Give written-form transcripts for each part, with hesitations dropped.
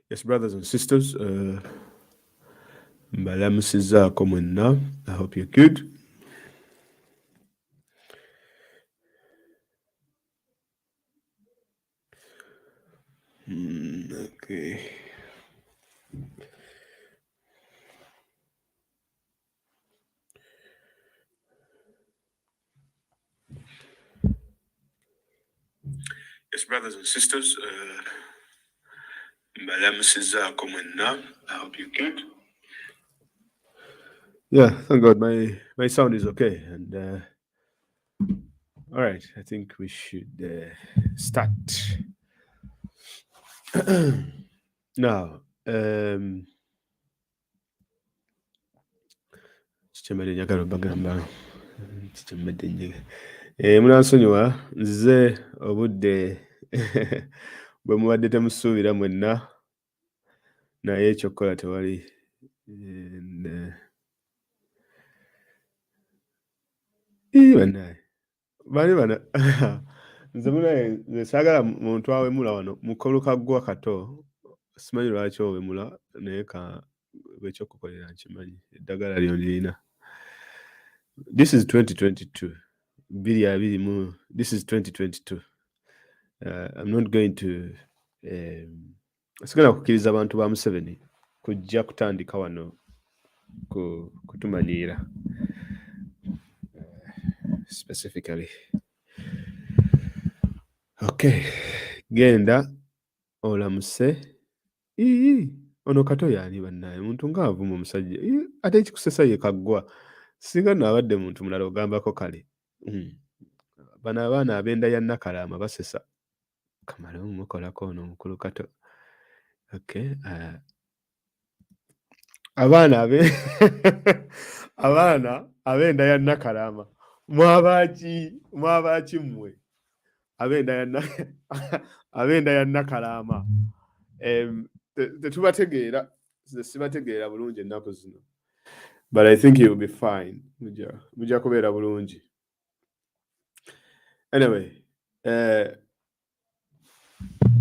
Yes, brothers and sisters, mbalamusizaako mwenna. I hope you're good. Okay. Yes, brothers and sisters, mbalamusizaako mwenna. I hope you're good. Yeah, thank God my sound is okay. And all right, I think we should start. Now, kikyembadde njagala bagamba kikyembadde njagala munansonyiwa nze obudde bwe mubadde temusuubira mwenna naye ekyokukola tewali. Bannaye bali bana nze munaye nze saagala muntu awemula wano mukoluka gwa kato, simanyi lwaki owemula naye bwekyokukolera nkimanyi eddagala lyondirina. This is 2022. This is 2022. I'm not going to sigala kukkiriza abantu ba Museveni kujja kutandika wano kutumanyiira specifically. Okay, genda olamuse. Ono kato yaani bannaye muntu ngaavuma omusajja ate ekikusesa ye kaggwa singa nno abadde muntu mulala ogambako kale. Bano abaana ab'enda ya Nakalaama basesa kamala mumukolako ono omukulu kato. Okay, abaana ab'enda ya Nakalaama mwabaaki mmwe ab'enda ya Nakalaama tetubategeera, sibategeera bulungi ennaku zino, but I think you'll be fine. Mujja kubeera bulungi. Anyway,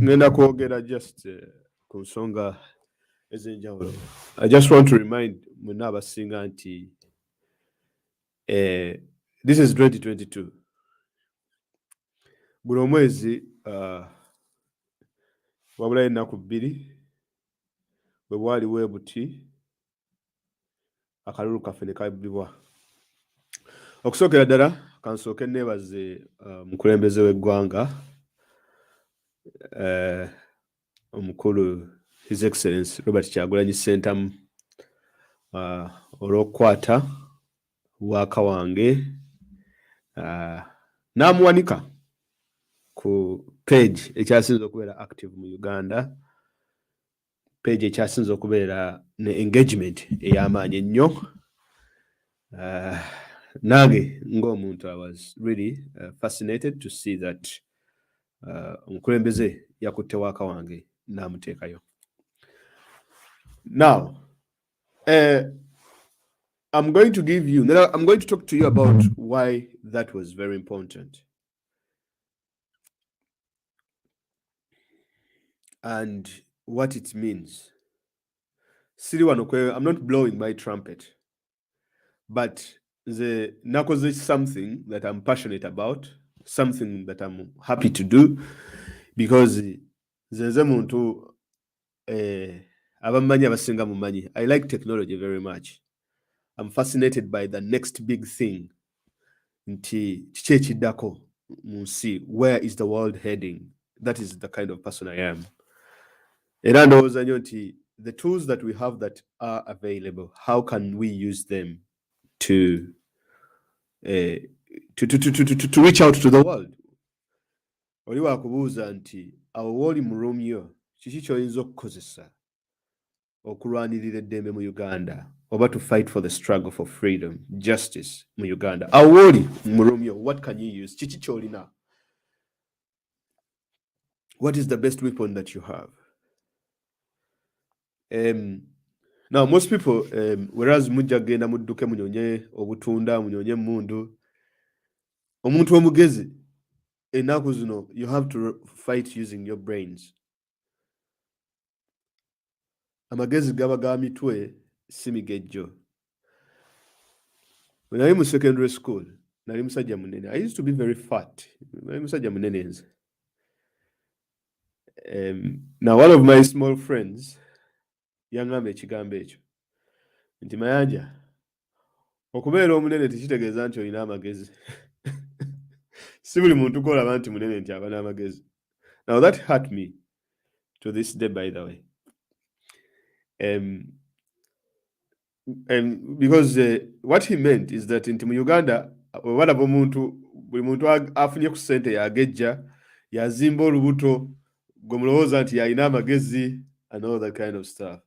ngenda kwogera just ku nsonga ez'enjawulo. I just want to remind mwenna abasinga nti this is 2022. Guno omwezi wabulayo ennaku 2 bwe bwali bwe buti akalulu kaffe ne kabbibwa. Okusookera ddala kansooke neebaze omukulembeze w'eggwanga omukulu His Excellency Robert Kyagulanyi Ssentamu olw'okukwata waaka wange n'amuwanika ku page ekyasinza okubeera active mu Uganda, page ekyasinza okubeera ne engagement ey'amaanyi ennyo. Nange ng'omuntu I was really fascinated to see that omukulembeze yakutte waaka wange n'amuteekayo. Now, I'm going to talk to you about why that was very important and what it means. I'm not blowing my trumpet, but nakoze something that I'm passionate about, something that I'm happy to do, because nze muntu abamanyi abasinga mumanyi, I like technology very much. I'm fascinated by the next big thing. Nti kiki ekiddako mu nsi, where is the world heading? That is the kind of person I am. Era ndowooza nnyo nti the tools that we have that are available, how can we use them to reach out to the world? Oli wakubuuza nti awo wooli mu room yo kiki ky'oyinza okukozesa okulwanirira eddembe mu Uganda, oba to fight for the struggle for freedom, justice mu Uganda? Awo wooli mu room yo, what can you use? Kiki ky'olina? What is the best weapon that you have? Now, most people, whereas mujja genda mudduke munyonye obutunda, munyonye emmundu, omuntu omugezi ennaku zino you have to fight using your brains. amagezi gaba ga mitwe si migejjo. When I was in secondary school, nali musajja munene. I used to be very fat. Nali musajja munene nze. Now one of my small friends yangamba ekigambo ekyo nti Mayanja, okubeera omunene tekitegeeza nti olina amagezi. Si buli muntu gw'olaba nti munene nti aba n'amagezi. Now that hurt me to this day, by the way. And because what he meant is that in Uganda, buli muntu afunye ku ssente yagejja, yazimba olubuto, gwe mulowooza nti yalina amagezi and all that kind of stuff.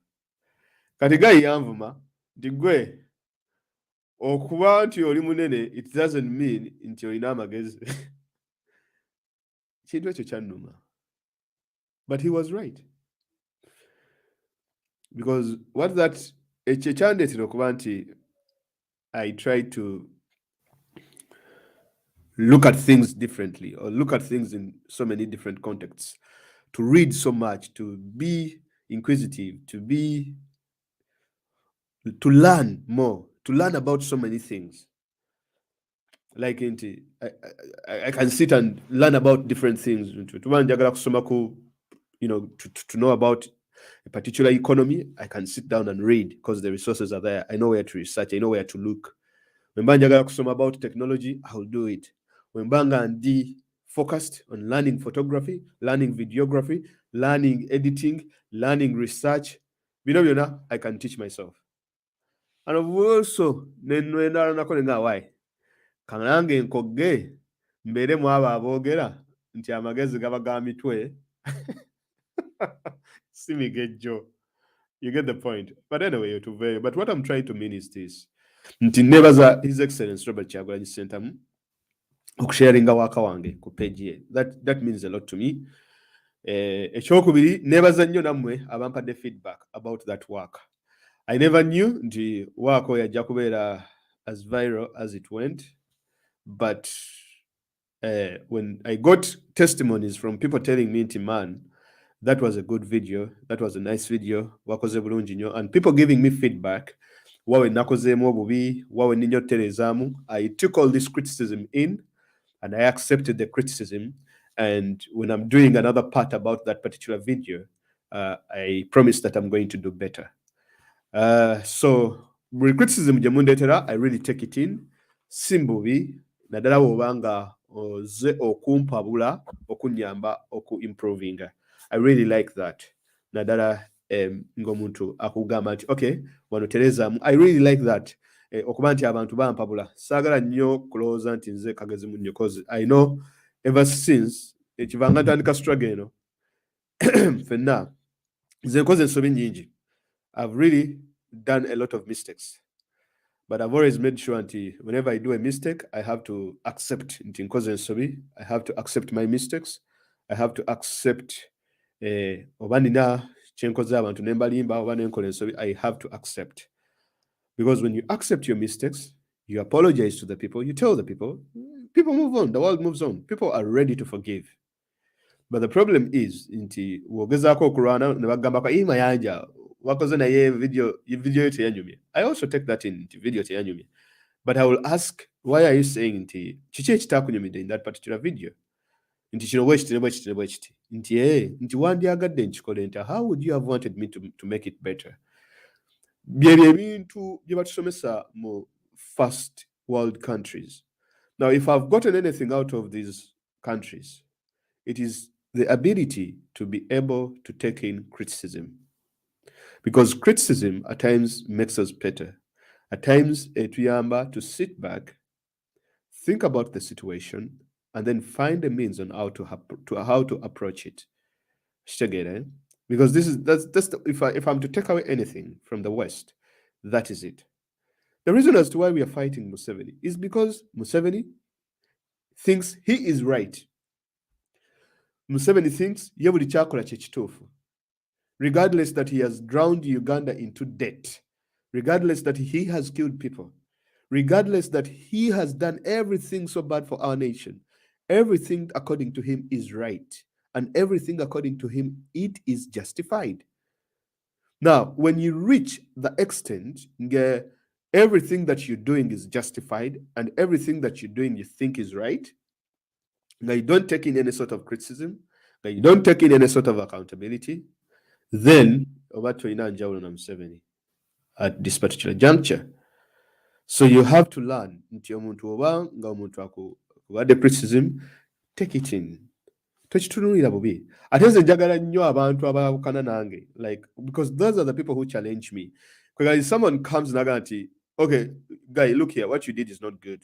Kati gayi yanvuma nti gwe okuba nti oli munene, it doesn't mean nti olina amagezi. Kintu ekyo kyannuma. But he was right. Because what that ekyo kyandeetera okuba nti I try to look at things differently, or look at things in so many different contexts, to read so much, to be inquisitive, to learn more, to learn about so many things. Like I can sit and learn about different things. To know about a particular economy, I can sit down and read because the resources are there. I know where to research, I know where to look. When njagala kusoma about technology, I'll do it. When ndi focused on learning photography, learning videography, learning editing, learning research, I can teach myself. And also, why? Kanange nkogge mbere mu abo aboogera nti amagezi gaba ga mitwe si migejjo. You get the point. But anyway, but what I'm trying to mean is this. Nti nebaza His Excellency Robert Kyagulanyi Ssentamu okusharinga waka wange ku page ye. That means a lot to me. Ekyokubiri, nebaza nnyo nammwe abampadde feedback about that work. I never knew nti wako yajja kubeera as viral as it went. But when I got testimonies from people telling me, man, that was a good video, that was a nice video, wakoze bulungi nnyo, and people giving me feedback, wawe nakozeemu obubi, wawe ninnyoterezaamu, I took all this criticism in, and I accepted the criticism. And when I'm doing another part about that particular video, I promise that I'm going to do better. So, criticism gyemundetera, I really take it in. Simbubi, naddala bw'obanga oze okumpabula okunyamba improving. I really like that. Naddala ng'omuntu akugamba nti okay, wano terezaamu. I really like that. Okuba nti abantu bampabula. Saagala nnyo kulowooza nti nze kagezi munnyo, because I know ever since ekivanga ntandika struggle eno fenna nze nkoze ensobi nnyingi. I've really done a lot of mistakes. But I've always made sure that whenever I do a mistake, I have to accept I have to accept my mistakes. I have to accept I have to accept. Because when you accept your mistakes, you apologize to the people, you tell the people move on, the world moves on. People are ready to forgive. But the problem is, nti wogezaako okulwana ne bagambako Mayanja wakoze naye video teyanyumye. I also take that in video teyanyumye. But I will ask, why are you saying nti kiki ekitakunyumidde in that particular video? Nti kino bwekiti. Nti wandyagadde nkikole nti, how would you have wanted me to make it better? Byebyo ebintu bye batusomesa mu first world countries. Now, if I've gotten anything out of these countries, it is the ability to be able to take in criticism. Because criticism at times makes us better. At times, etuyamba to sit back, think about the situation, and then find a means on how to approach it. Because if I'm to take away anything from the West, that is it. The reason as to why we are fighting Museveni is because Museveni thinks he is right. Museveni thinks ye buli kyakola kye kituufu, regardless that he has drowned Uganda into debt, regardless that he has killed people, regardless that he has done everything so bad for our nation. Everything according to him is right, and everything according to him, it is justified. Now, when you reach the extent where everything that you're doing is justified and everything that you're doing you think is right, now you don't take in any sort of criticism, now you don't take in any sort of accountability, then oba tolina njawulo na Museveni at this particular juncture. So you have to learn nti omuntu oba nga omuntu akubadde criticism, take it in. Tokitunulira bubi. Ate nze njagala nnyo abantu abawukana nange, like, because those are the people who challenge me. Because someone comes naga nti, okay, guy, look here, what you did is not good.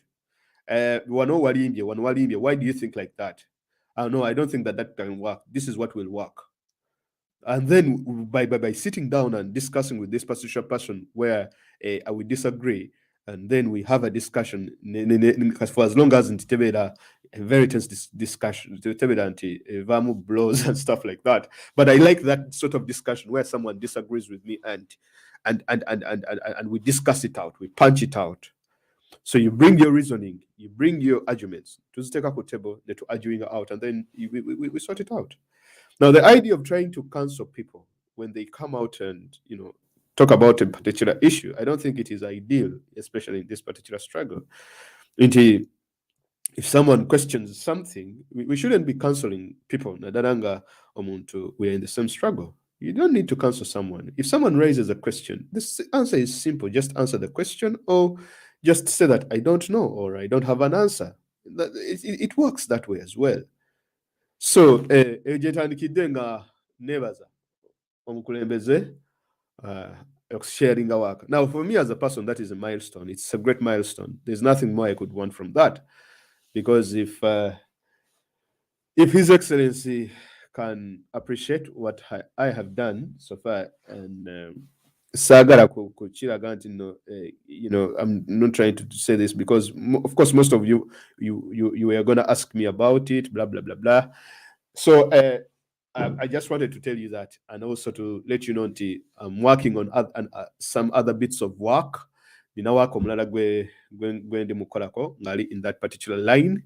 Wano walimbye, why do you think like that? No, I don't think that can work. This is what will work. And then by sitting down and discussing with this particular person where I will disagree, and then we have a discussion for as long as a very tense discussion, blows and stuff like that. But I like that sort of discussion where someone disagrees with me and we discuss it out, we punch it out. So you bring your reasoning, you bring your arguments to take up a table, to arguing out, and then we sort it out. Now, the idea of trying to cancel people when they come out and talk about a particular issue, I don't think it is ideal, especially in this particular struggle. If someone questions something, we shouldn't be canceling people. Nadaranga omuntu, we are in the same struggle. You don't need to cancel someone. If someone raises a question, the answer is simple. Just answer the question, or just say that I don't know, or I don't have an answer. It works that way as well. So gyetandikidde nga nebaza omukulembeze sharing our work. Now, for me as a person, that is a milestone. It's a great milestone. There's nothing more I could want from that, because if His Excellency can appreciate what I have done so far, and sagara kuchiraga nti I'm not trying to say this because of course most of you were going to ask me about it, blah blah blah blah. So I just wanted to tell you that, and also to let you know that I'm working on some other bits of work. Nina wako mulala gwe ndi mukolako ngali in that particular line.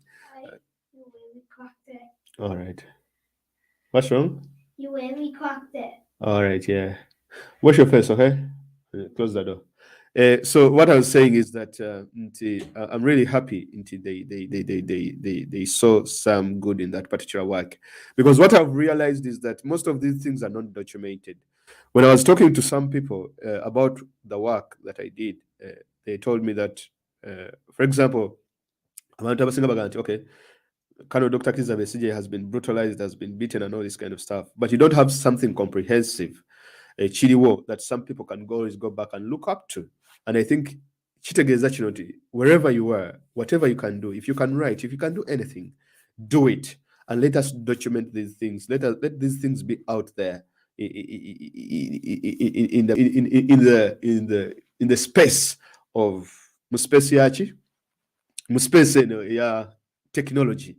You really cracked it. All right. What's wrong? You really cracked it. All right, yeah. Wash your face, okay? Close the door. So what I was saying is that I'm really happy they saw some good in that particular work, because what I've realized is that most of these things are not documented. When I was talking to some people about the work that I did, they told me that, for example, okay, Colonel Dr. Kizza Besigye has been brutalized, has been beaten, and all this kind of stuff, but you don't have something comprehensive, a chiliwo that some people can always go back and look up to. And I think wherever you are, whatever you can do, if you can write, if you can do anything, do it, and let us document these things. Let these things be out there in the space of muspesiachi, technology,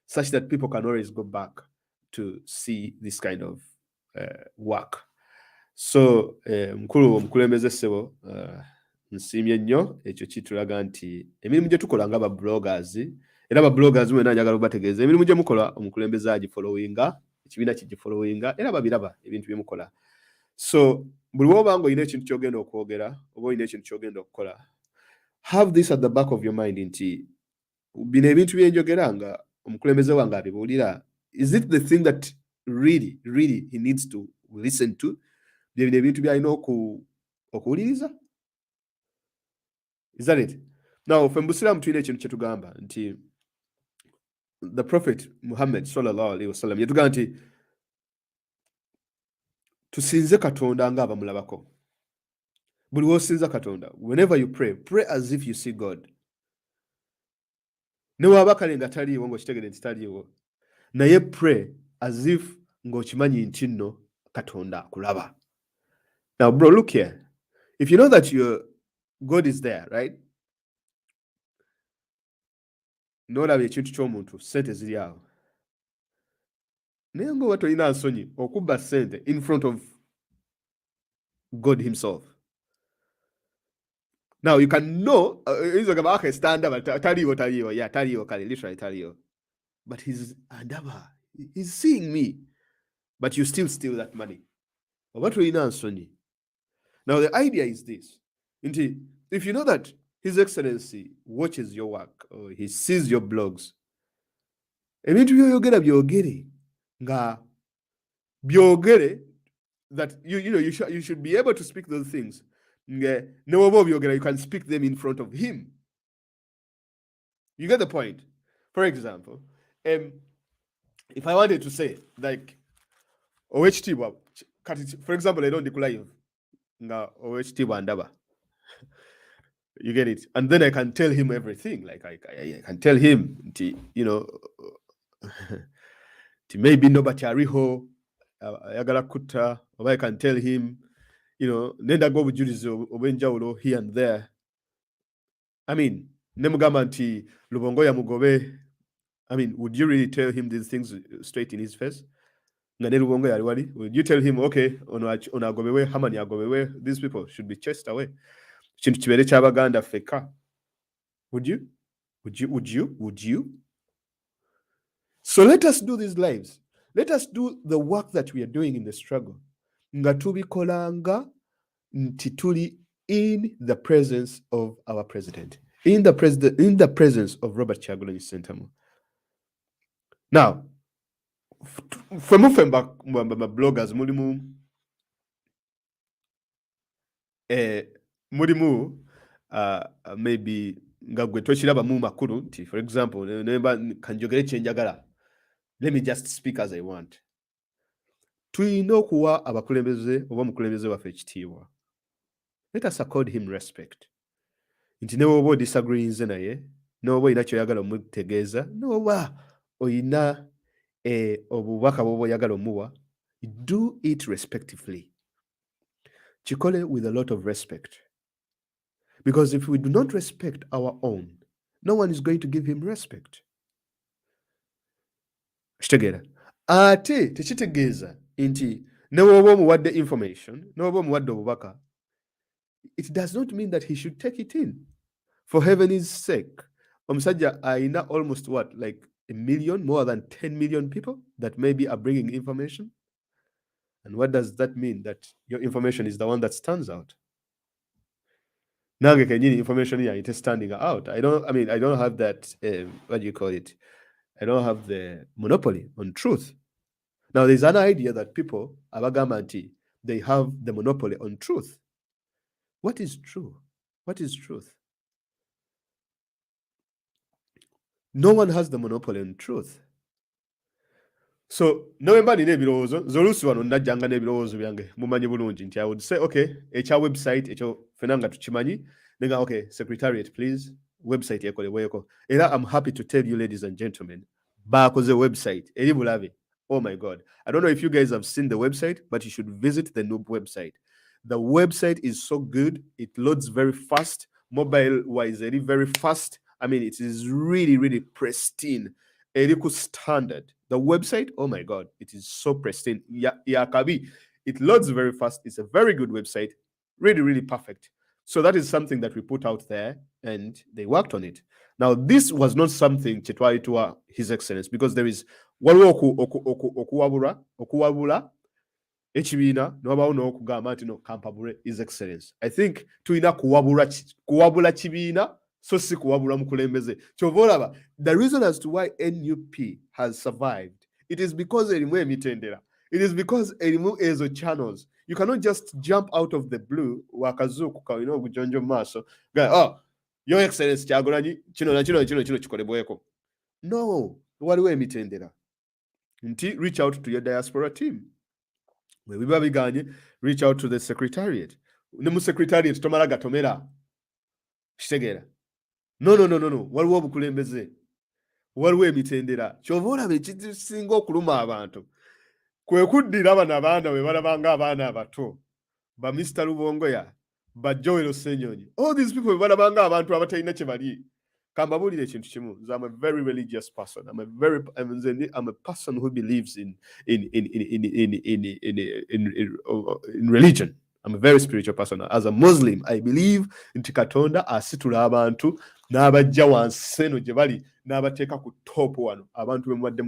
such that people can always go back to see this kind of work. So mukulu omukulembeze ssebo nsiimye nnyo ekyo kitulaga nti emirimu gye tukola nga bloggers, era bloggers mwena njagala obategeeza emirimu gye mukola omukulembeze agifollowinga, ekibiina kigifollowinga, era babiraba ebintu bye mukola. So buli woba nga olina ekintu ky'ogenda okwogera oba olina ekintu ky'ogenda okukola, have this at the back of your mind nti bino ebintu bye njogera nga omukulembeze wange abibuulira, is it the thing that really he needs to listen to? Bino ebintu byalina okuwuliriza? Is that it? Now, ffe mu Busiraamu tulina ekintu kye tugamba nti the Prophet Muhammad sallallahu alaihi wasallam yatugamba nti tusinze Katonda nga abamulabako. Buli w'osinza Katonda, whenever you pray as if you see God. Ne waba kale nga taliiwo ng'okitegere nti taliiwo, naye pray as if ng'okimanyi nti nno Katonda akulaba. Now, bro, look here. If you know that your God is there, right? N'olaba ekintu ky'omuntu, sente ziri awo. Naye ng'oba tolina nsonyi okubba sente in front of God himself. Now, you can know, okay, stand up, taliyo, yeah, taliyo, literally taliyo. But he's andaba. He's seeing me. But you still steal that money. Oba tolina nsonyi. Now the idea is this. Indeed, if you know that His Excellency watches your work or he sees your blogs, ebintu byoyogera byogere nga byogere that you should be able to speak those things. You can speak them in front of him. You get the point? For example, if I wanted to say like OHT, for example, I don't declare nga OHT Wandaba. You get it? And then I can tell him everything. Like I can tell him, maybe nobody ariho ayagala kutta, or I can tell him, nenda go bujulizi obwenjawulo here and there. I mean, nemugamba nti Lubongo ya mugobe. I mean, would you really tell him these things straight in his face? Would you tell him, okay, onagobewe, hamani agobewe, these people should be chased away? Kintu kibere ky'Abaganda feka. Would you? So let us do these lives. Let us do the work that we are doing in the struggle. Nga tubikolanga nti tuli in the presence of our president, in the presence of Robert Kyagulanyi Ssentamu. Now, femba bloggers mulimu maybe nga gwe tokiraba mu makulu nti, for example, kanjogere kyenjagala, let me just speak as I want. Tulina okuwa abakulembeze oba omukulembeze waffe ekitiibwa. Let us accord him respect. Nti newoba disagreeinze naye, newoba olina kyoyagala omutegeeza, newoba olina obubaka bwoba oyagala omuwa, do it respectively. Chikole with a lot of respect. Because if we do not respect our own, no one is going to give him respect. Kitegera. Ate tekitegeeza nti newoba omuwadde information, newoba omuwadde obubaka, it does not mean that he should take it in. For heaven's sake, omusajja aina almost like 1 million, more than 10 million people that maybe are bringing information. And what does that mean? That your information is the one that stands out. Nange kenyini information here it is standing out. I don't have that, what do you call it? I don't have the monopoly on truth. Now there's an idea that people, abagamba nti, they have the monopoly on truth. What is true? What is truth? No one has the monopoly on truth. So November nina ebirowoozo zoluusi wano najjanga n'ebirowoozo byange mumanyi bulungi nti I would say okay, ekya website ekyo fena nga tukimanyi nenga okay, secretariat please website ekolebweko. Era I'm happy to tell you ladies and gentlemen, baakoze website eri bulabe. Oh my God, I don't know if you guys have seen the website, but you should visit the Noob website. The website is so good, it loads very fast, mobile wise very fast. I mean, it is really pristine. Eriku standard. The website, oh my God, it is so pristine. Yakabi, it loads very fast. It's a very good website, really perfect. So that is something that we put out there, and they worked on it. Now, this was not something Chetwali to His Excellency, because there is okuwabula ekibiina n'obaawo n'okugamba nti no kampabule His Excellency. I think tulina kuwabula kibiina so si kuwabula mukulembeze. Kyova olaba, the reason as to why NUP has survived, it is because erimu emitendera. It is because erimu ezo channels. You cannot just jump out of the blue wakazukuka ogujonjo maaso. Oh, Your Excellency Kyagulanyi kino na kino kikolebweko. No, waliwo emitendera. Nti reach out to your diaspora team. We biba biganye, reach out to the secretariat. Ne mu secretariat tomala gatomera. Kitegera. No. Waliwo obukulembeze. Waliwo emitendera. Kyova olaba ekisinga okuluma abantu. Kwe kuddira bano abaana we balabanga abaana abato. Ba Mr. Lubongoya, ba Joel Osenyonyi. All these people we balabanga abantu abatalina kye bali. Kambabulire ekintu kimu. I'm a very religious person. I'm a person who believes in religion. I'm a very spiritual person. As a Muslim, I believe nti Katonda asitula abantu n'abajja wansi eno gye bali n'abateeka ku top wano. Abantu bemuwadde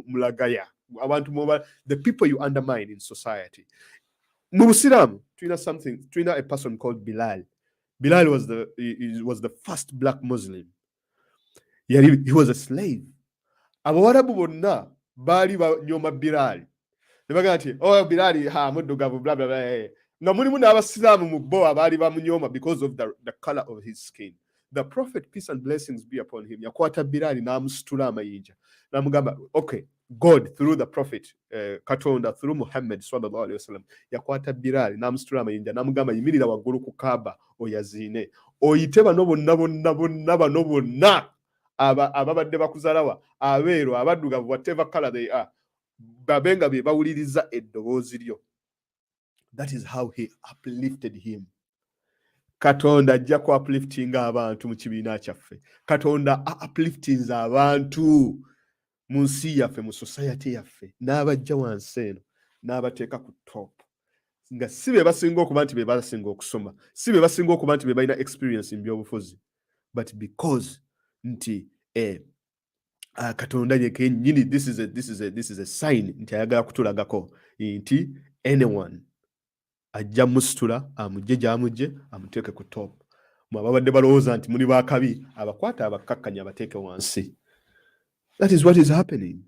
mulagaya. Abantu the people you undermine in society. mu Busiramu tulina a person called Bilal. Bilal was the first black Muslim. He was a slave. Abawarabu bonna baali banyoma Bilal. Ne bagamba nti Bilal muddugavu bla bla bla. Nga mulimu n'abasiraamu mu bo abaali bamunyoma because of the color of his skin. The Prophet, peace and blessings be upon him, yakwata Bilal n'amusitula amayinja n'amugamba, okay, God through the Prophet Katonda through Muhammad sallallahu alaihi wasallam yakwata Bilal n'amusitula amayinja n'amugamba yimirira waggulu ku Kaaba oyaziine oyite bano bonna ababadde bakuzalawa abeero abaddugavu whatever color they are babenga be bawuliriza eddoboozi lyo. That is how he uplifted him. Katonda ajja ku upliftinga abantu mu kibiina kyaffe. Katonda upliftinze abantu mu nsi yaffe, mu society yaffe, n'abajja wansi eno n'abateeka ku top. Nga si be basinga okuba nti be basinga okusoma, si be basinga okuba nti be balina experience in byobufuzi, but because nti Katonda yekennyini, this is a sign nti ayagala kutulagako nti anyone ajja musitula amugye gy'amugye amuteeke ku top. Ababadde balowooza nti muli bakabi abakwata abakkakkanya abateeke wansi. That is what is happening.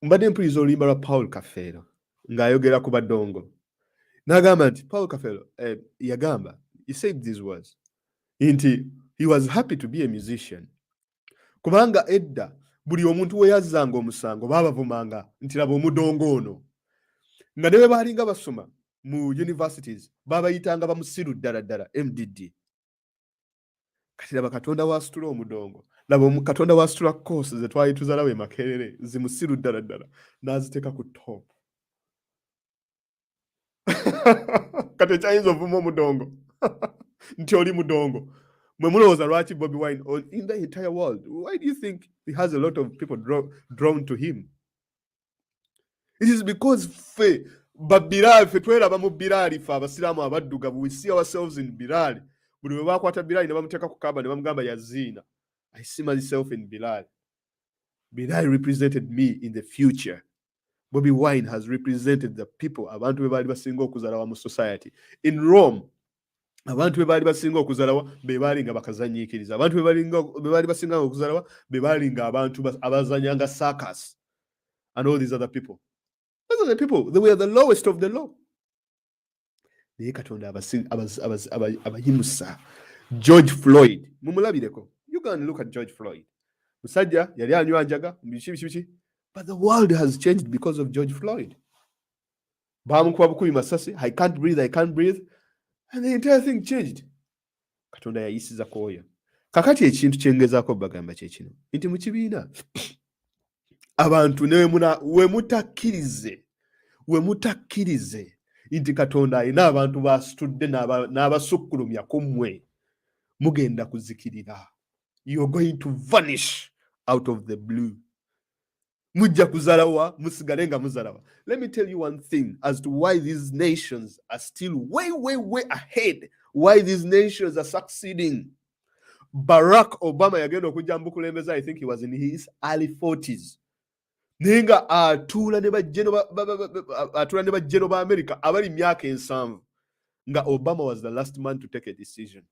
Mbadde mpuliriza oluyimba lwa Paul Kafeero ng'ayogera ku badongo. N'agamba nti Paul Kafeero yagamba, he said these words nti he was happy to be a musician. Kubanga edda buli omuntu we yazzanga omusango baabavumanga nti laba omudongo ono. Nga ne bwe baalinga basoma mu universities baabayitanga bamusiru ddala MDD. Kati laba Katonda wasitula omudongo. Laba Katonda wasitula course ze twali tuzalawo e Makerere zimusiru ddala n'aziteeka ku top. Kati ekyayinza ovuma omudongo nti oli mudongo. Mwe mulowooza lwaki Bobi Wine in the entire world, why do you think he has a lot of people drawn to him? It is because fe Bilal, fe tweraba mu Bilal, fe abasiraamu abaddugavu, we see ourselves in Bilal. Buli bwe bakwata Bilal ne bamuteeka ku Kaaba ne bamugamba yaziina. I see myself in Bilal. Bilal represented me in the future. Bobi Wine has represented the people, abantu be baali basinga okuzalawa mu society. In Rome, abantu be baali basinga okuzalawa be baali nga bakazanyiikiriza. Abantu be baali basinga okuzalawa be baali nga abantu abazanyanga circus and all these other people. Those are the people. They were the lowest of the low. Naye Katonda abayimusa. George Floyd. Mumulabireko. You go and look at George Floyd. Musajja yali anywa njaga biki. But the world has changed because of George Floyd. Bamukuba bukubi masasi. I can't breathe. And the entire thing changed. Katonda yayisiza kwoya. Kakati ekintu kyengezaako bagamba kye kino. Nti mu kibiina abantu we mutakkirize nti Katonda alina abantu basitudde n'abasukkulumya ku mmwe, mugenda kuzikirira. You're going to vanish out of the blue. Mujja kuzalawa musigale nga muzalawa. Let me tell you one thing as to why these nations are still way ahead, why these nations are succeeding. Barack Obama yagenda okujja mbukulembeza, I think he was in his early 40s. Nenga atula ne bajjeno ba America abali myaka ensanvu. Nga Obama was the last man to take a decision.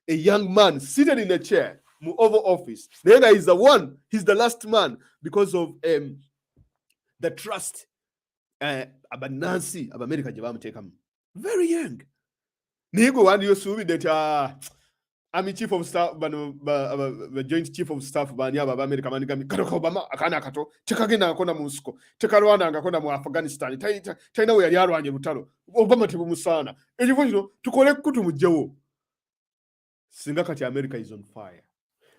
A young man seated in a chair mu Oval Office. Nenga he's the last man because of the trust abanansi America gye bamuteekamu. Very young. Nigo wandi yosuubidde nti Army Chief of Staff, the Joint Chief of Staff, Banya America, Obama, Akana Kato, Chakagina Kona Musko, Chakarwana, Kona mu Afghanistan, China, where Yarwan Yutaro, Obama to Musana, and you to collect Kutum Joe. Singakati America is on fire.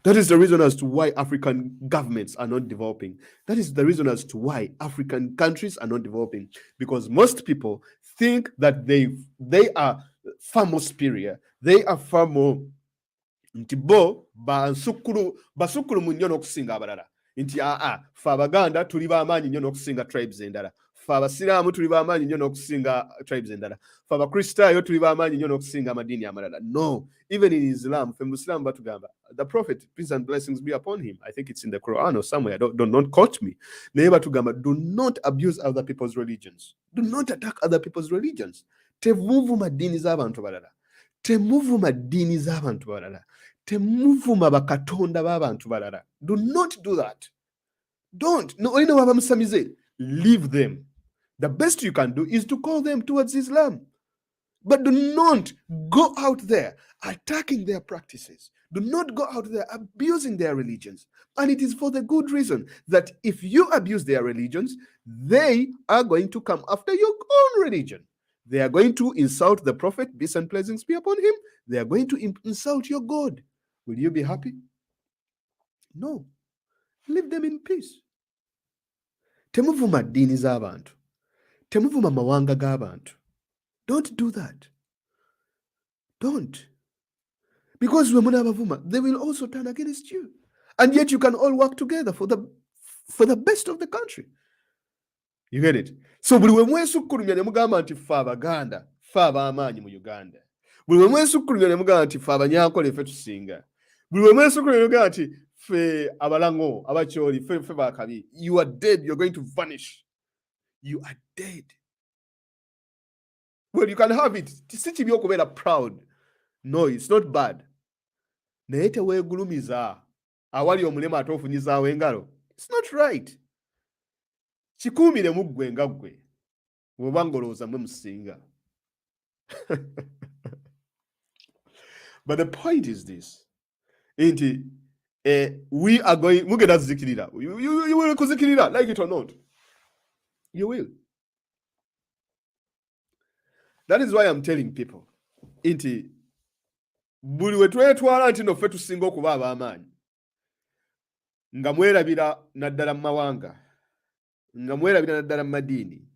That is the reason as to why African governments are not developing. That is the reason as to why African countries are not developing. Because most people think that they are far more superior. They are far more nti bo basukulu mu nnyo n'okusinga abalala. Nti fe Abaganda tuli b'amaanyi nnyo n'okusinga tribes endala. Fe Abasiraamu tuli b'amaanyi nnyo n'okusinga tribes endala. Fe Abakristaayo tuli b'amaanyi nnyo n'okusinga amadiini amalala. No, even in Islam, fe Musiraamu batugamba the prophet, peace and blessings be upon him, I think it's in the Quran or somewhere, don't quote me, naye batugamba, do not abuse other people's religions, do not attack other people's religions. Temuvuma ddiini z'abantu balala, temuvuma ddiini z'abantu balala, temuvuma bakatonda b'abantu balala. Do not do that. Don't. No, olina wabamusamize, leave them. The best you can do is to call them towards Islam. But do not go out there attacking their practices. Do not go out there abusing their religions. And it is for the good reason that if you abuse their religions, they are going to come after your own religion. They are going to insult the prophet, peace and blessings be upon him. They are going to insult your God. Will you be happy? No. Leave them in peace. Temuvuma ddiini z'abantu. Temuvuma mawanga g'abantu. Don't do that. Don't. Because when they will also turn against you. And yet you can all work together for the best of the country. You get it? So buli we mwesukkulumya ne mugamba nti ffe Abaganda, ffe ab'amaanyi mu Uganda. Buli we mwesukkulumya ne mugamba nti ffe Abanyankole ffe tusinga. Buli we mwesukkulumya ne mugamba nti ffe Abalango, Abakyoli, ffe bakabi. You are dead. You're going to vanish. You are dead. Well, you can have it. Si kibi okubeera proud. No, it's not bad. Naye teweegulumiza awali omulema ate ofunyizaawo engalo. It's not right. Kikuumire mu ggwe nga ggwe bw'oba ng'olowooza mwe musinga. But the point is this. Nti we are going, mugenda zikirira. You will kuzikirira, like it or not. You will. That is why I'm telling people. Nti buli we twetwala nti no ffe tusinga okuba ab'amaanyi. Nga mwerabira naddala mu mawanga. Nga mwerabira naddala mu madiini.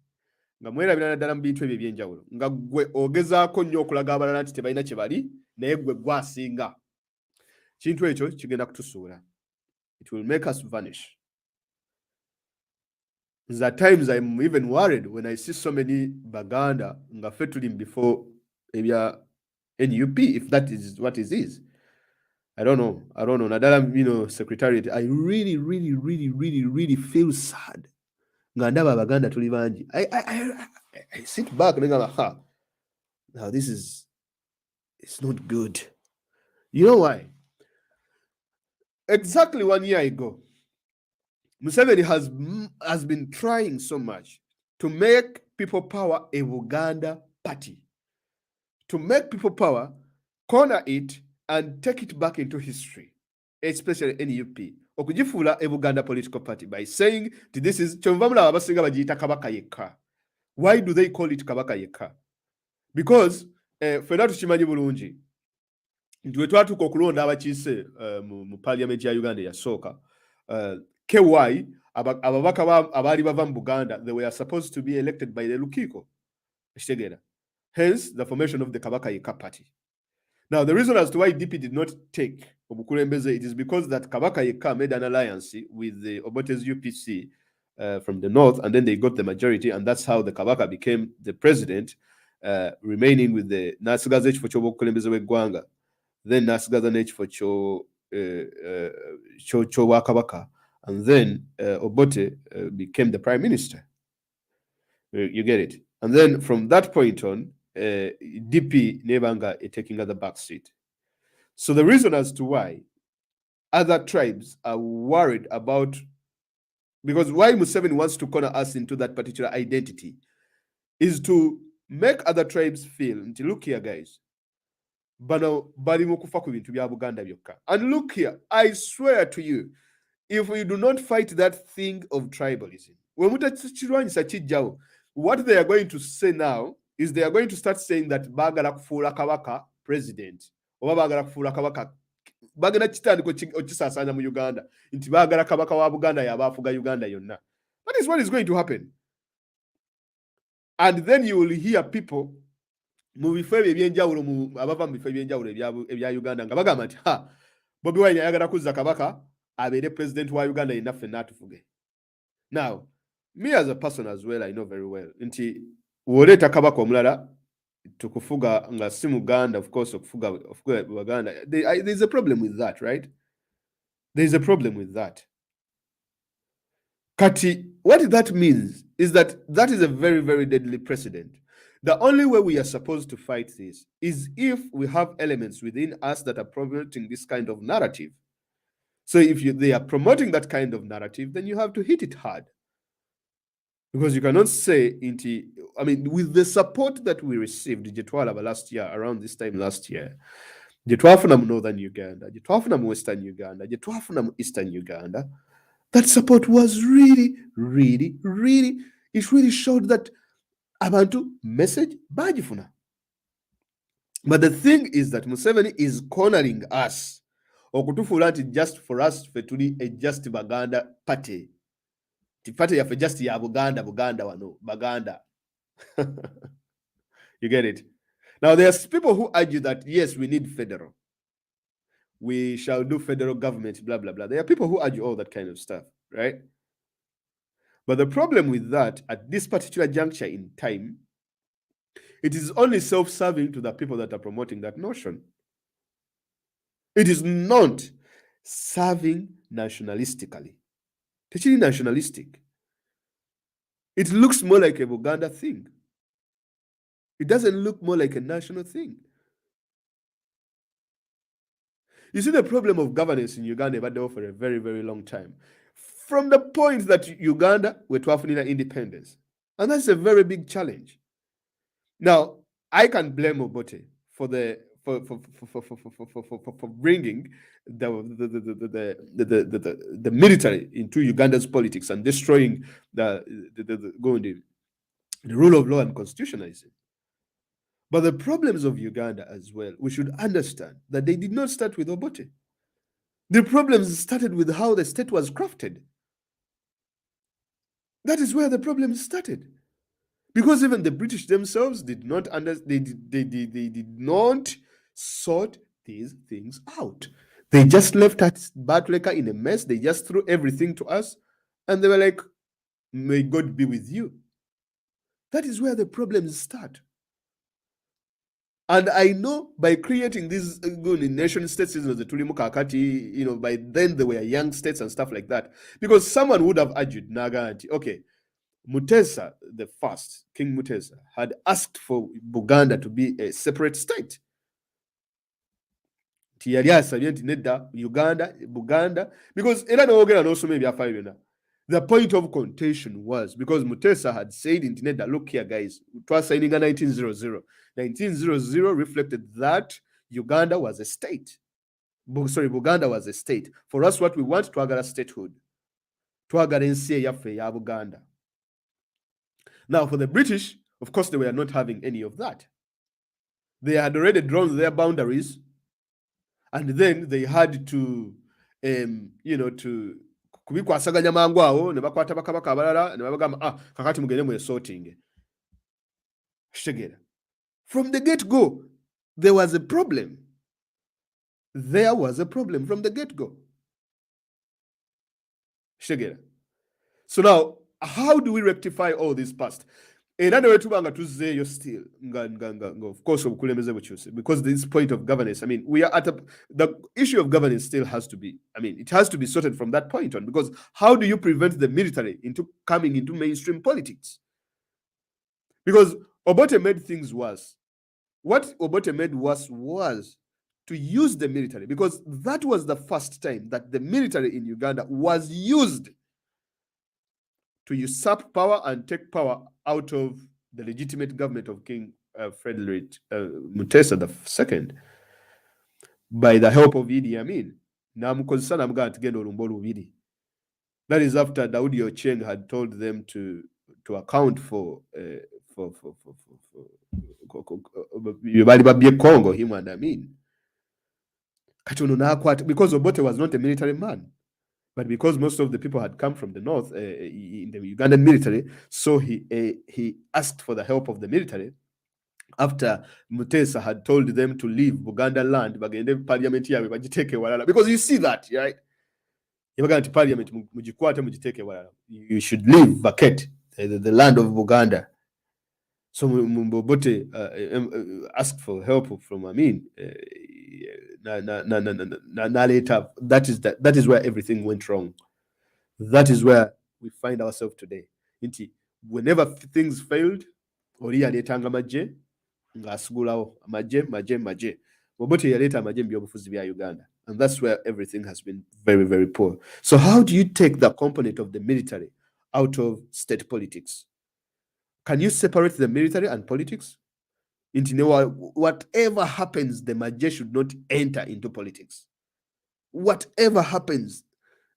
Nga mwerabira naddala mu bintu ebyo ebyenjawulo. Nga gwe ogezaako nnyo okulaga abalala nti tebalina kye bali, naye gwe gwasinga. Kintu ekyo kigenda kutusuula. It will make us vanish. At times I'm even worried when I see so many Baganda nga ffe tuli before ebya NUP, if that is what it is. I don't know. Nadala, Secretariat. I really feel sad. Nga ndaba Abaganda tuli bangi. I sit back and go, now it's not good. You know why? Exactly 1 year ago, Museveni has been trying so much to make People Power a Uganda party. To make People Power corner it and take it back into history, especially NUP. Okujifuula a Uganda political party by saying this is Chomvamula abasinga bagiyita Kabaka yekka. Why do they call it Kabaka yekka? Because fena tukimanyi bulungi nti we twatuuka okulonda abakiise mu parliament ya Uganda yasooka KY ababaka abaali bava mu Buganda, they were supposed to be elected by the Lukiko. Hence the formation of the Kabaka yekka party. Now, the reason as to why DP did not take Obukulembeze, it is because that Kabaka yekka made an alliance with the Obote's UPC from the north, and then they got the majority, and that's how the Kabaka became the president, remaining with the Nasigaza Ekifo Obukulembeze w'eggwanga, then Nasigaza n'ekifo ky'obwa Kabaka, and then Obote became the prime minister. You get it? And then from that point on, DP Nebanga is taking the back seat. So the reason as to why other tribes are worried about, because why Museveni wants to corner us into that particular identity is to make other tribes feel, look here guys, bano bali mukufa ku bintu bya Buganda byokka. And look here, I swear to you, if we do not fight that thing of tribalism, what they are going to say now is they are going to start saying that bagala kufuula Kabaka president oba bagala kufuula Kabaka bagenda kitandiko okisaasaanya mu Uganda nti bagala Kabaka wa Buganda yabaafuga Uganda yonna. That is what is going to happen. And then you will hear people mu bifo ebyenjawulo abava mu bifo ebyenjawulo ebya Uganda nga bagamba nti Bobi Wine ayagala kuzza Kabaka abeere president wa Uganda yenna ffenna atufuge. Now, me as a person as well, I know very well nti woleeta Kabaka omulala tukufuga nga si Muganda, of course, okufuga Baganda. There's a problem with that, right? There's a problem with that. Kati, what that means is that is a very, very deadly precedent. The only way we are supposed to fight this is if we have elements within us that are promoting this kind of narrative. So if they are promoting that kind of narrative, then you have to hit it hard. Because you cannot say, with the support that we received Jetwalaba last year, around this time last year, Jetwafuna Northern Uganda, Jetwafuna Western Uganda, Jetwafuna Eastern Uganda, that support was really, really, really, it really showed that abantu message bajifuna. But the thing is that Museveni is cornering us. Okutufuula just for us fetuli a just Baganda party. The party yafe just ya Buganda wano, Baganda. You get it? Now there's people who argue that yes, we need federal. We shall do federal government, blah, blah, blah. There are people who argue all that kind of stuff, right? But the problem with that, at this particular juncture in time, it is only self-serving to the people that are promoting that notion. It is not serving nationalistically. It's really nationalistic. It looks more like a Buganda thing. It doesn't look more like a national thing. You see the problem of governance in Uganda but for a very, very long time. From the point that Uganda were to have independence. And that's a very big challenge. Now, I can blame Obote for bringing the military into Uganda's politics and destroying the rule of law and constitutionalism. But the problems of Uganda as well, we should understand that they did not start with Obote. The problems started with how the state was crafted. That is where the problems started. Because even the British themselves did not they did not sort these things out. They just left Bartleka in a mess. They just threw everything to us, and they were like, "May God be with you." That is where the problems start. And I know by creating these nation states, by then they were young states and stuff like that. Because someone would have argued, Naganti, okay, Mutesa the first, King Mutesa, had asked for Buganda to be a separate state. Uganda, Buganda, because also maybe the point of contention was because Mutesa had said in Tineda, look here, guys, it was signing in 1900. 1900 reflected that Uganda was a state. Buganda was a state. For us, what we want to agara statehood. To agara NCA yafe ya Buganda. Now, for the British, of course, they were not having any of that. They had already drawn their boundaries, and then they had to, to kubikwasaganya mangu awo ne bakwata bakabaka abalala ne babagamba kakati mugende mu sorting. From the get-go, there was a problem. There was a problem from the get-go. So now, how do we rectify all this past? Another way to still, of course, because this point of governance, we are at the issue of governance still has to be, it has to be sorted from that point on, because how do you prevent the military into coming into mainstream politics? Because Obote made things worse. What Obote made worse was to use the military, because that was the first time that the military in Uganda was used to usurp power and take power out of the legitimate government of King Frederick Mutesa II by the help of Idi Amin. That is after Daudi Ocheng had told them to account for Congo, him and Amin. Because Obote was not a military man. But because most of the people had come from the north in the Ugandan military, so he asked for the help of the military after Mutesa had told them to leave Buganda land, because you see that, right? You should leave, vacate the land of Buganda. So Obote asked for help from Amin. Later, that is where everything went wrong. That is where we find ourselves today. Inti, whenever things failed, oli yaleetanga majje ng'asigulawo majje. Obote yaleeta amajje mu byobufuzi bya Uganda. And that's where everything has been very, very poor. So how do you take the component of the military out of state politics? Can you separate the military and politics? Whatever happens, the Maje should not enter into politics. Whatever happens,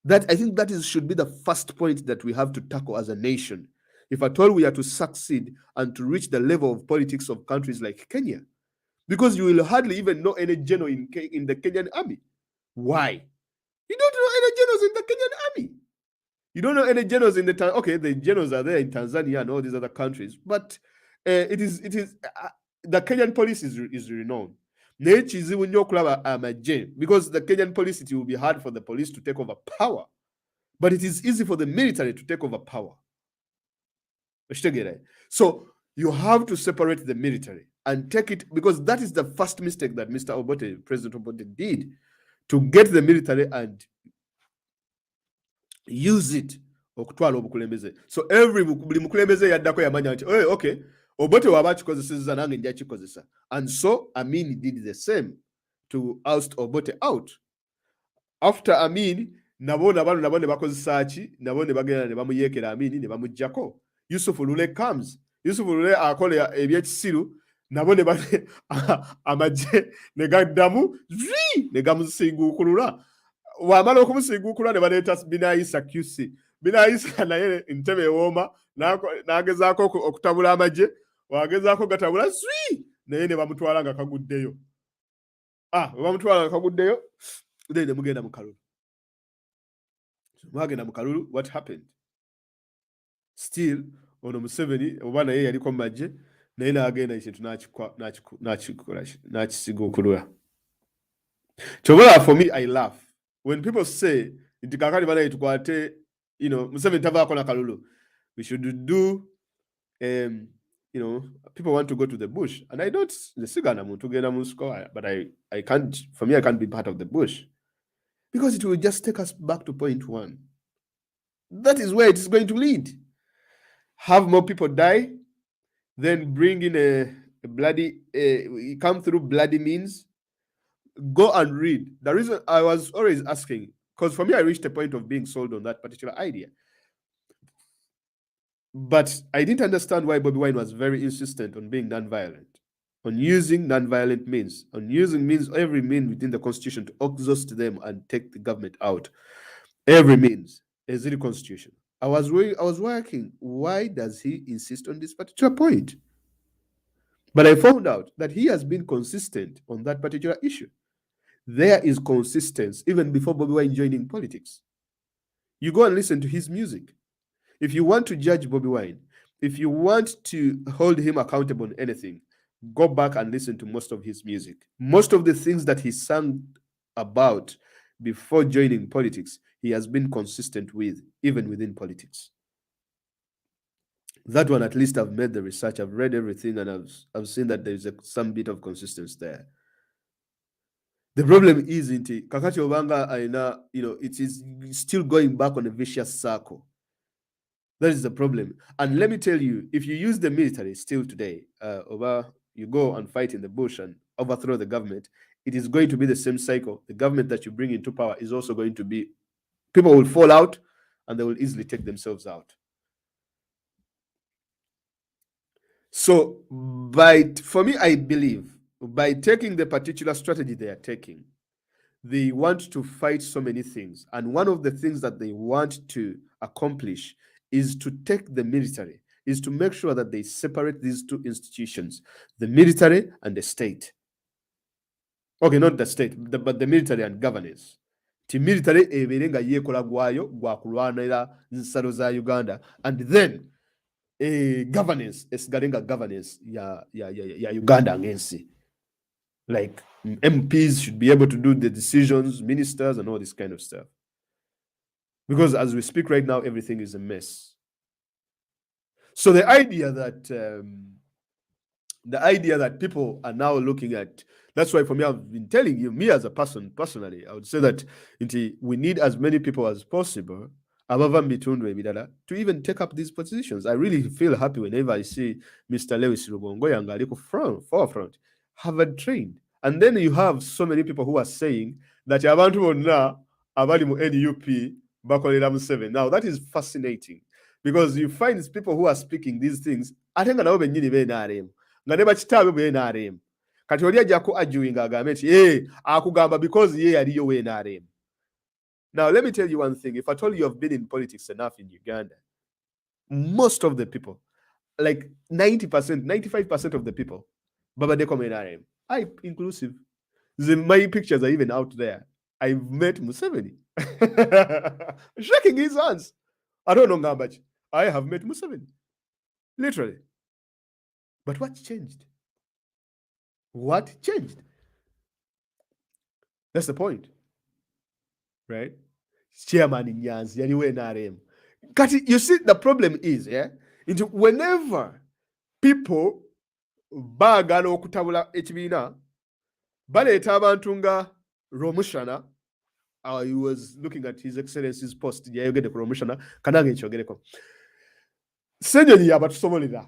that I think should be the first point that we have to tackle as a nation. If at all we are to succeed and to reach the level of politics of countries like Kenya, because you will hardly even know any general in the Kenyan army. Why? You don't know any generals in the Kenyan army. You don't know any generals in the okay, the generals are there in Tanzania and all these other countries, but it is the Kenyan police is renowned. Because the Kenyan police, it will be hard for the police to take over power, but it is easy for the military to take over power. So you have to separate the military and take it, because that is the first mistake that Mr. Obote, President Obote, did, to get the military and use it okutwala obukulembeze. So buli mukulembeze yaddako yamanya nti okay, Obote waba akikozesezza nange nja kikozesa. And so Amin did the same to oust Obote out. After Amin, nabo ne bakozesa ki, nabo ne bagenda ne bamuyeekera Amin ne bamuggyako. Yusuf Lule comes. Yusuf Lule akola ebyekisiru, nabo ne amagye ne gaddamu ne gamusiguukulula. Wamala okumusigukula ne baleeta Binayisa QC. Binayisa naye ntebe ewooma n'agezaako okutabula amagye, wagezaako gatabula naye ne bamutwala nga kaguddeyo. Bamutwala nga kaguddeyo, then ne mugenda mu kalulu. Mwagenda mu kalulu, what happened? Still, ono Museveni oba naye yaliko mu magye, naye n'agenda ekintu n'akisiguukulula. Chobola, for me, I laugh when people say, Museveni tavaako na kalulu. We should do, people want to go to the bush. And I don't, but I can't, for me, I can't be part of the bush. Because it will just take us back to point one. That is where it is going to lead. Have more people die, then bring in a bloody, come through bloody means. Go and read. The reason I was always asking, because for me, I reached a point of being sold on that particular idea. But I didn't understand why Bobi Wine was very insistent on being non-violent, on using non-violent means, on using means, every means within the constitution to exhaust them and take the government out. Every means is in the constitution. I was working, why does he insist on this particular point? But I found out that he has been consistent on that particular issue. There is consistency even before Bobi Wine joining politics. You go and listen to his music. If you want to judge Bobi Wine, if you want to hold him accountable on anything, go back and listen to most of his music. Most of the things that he sang about before joining politics, he has been consistent with, even within politics. That one, at least I've made the research, I've read everything, and I've seen that there's some bit of consistency there. The problem is, Kakati Obanga, it is still going back on a vicious circle. That is the problem. And let me tell you, if you use the military still today, you go and fight in the bush and overthrow the government, it is going to be the same cycle. The government that you bring into power is also going to be, people will fall out and they will easily take themselves out. So, for me, I believe, by taking the particular strategy they are taking, they want to fight so many things. And one of the things that they want to accomplish is to take the military, is to make sure that they separate these two institutions, the military and the state. Okay, not the state, but the military and governance. The military eberenga yekola gwayo gwa kulwanira nsalo za Uganda, and then governance esigalenga governance ya Uganda ngensi. Like MPs should be able to do the decisions, ministers, and all this kind of stuff. Because as we speak right now, everything is a mess. So the idea that The idea that people are now looking at, that's why for me, I've been telling you, me as a person, personally, I would say that we need as many people as possible to even take up these positions. I really feel happy whenever I see Mr. Lewis Rubongo Yangali forefront, Harvard trained. And then you have so many people who are saying that abantu bonna abali mu NUP bakolera Museveni. Now that is fascinating because you find people who are speaking these things ate nga nabo bennyini b'NRM nga ne bakitaabe bwe NRM. Kati oli ajja ku arguing agambe nti akugamba because ye yaliyo we NRM. Now, let me tell you one thing. If at all you have been in politics enough in Uganda, most of the people, like 90%, 95% of the people, Baba Deko NRM, I inclusive. My pictures are even out there. I've met Museveni. Shaking his hands. I don't know how much. I have met Museveni. Literally. But what changed? What changed? That's the point. Right? Chairman in Nyanzi, anyway, NRM. You see, the problem is, whenever people bagala okutabula ekibiina baleeta abantu nga Romushana, I was looking at His Excellency's post yayogedde ku Romushana kanange nkyogereko Senyonyi yabatusobolera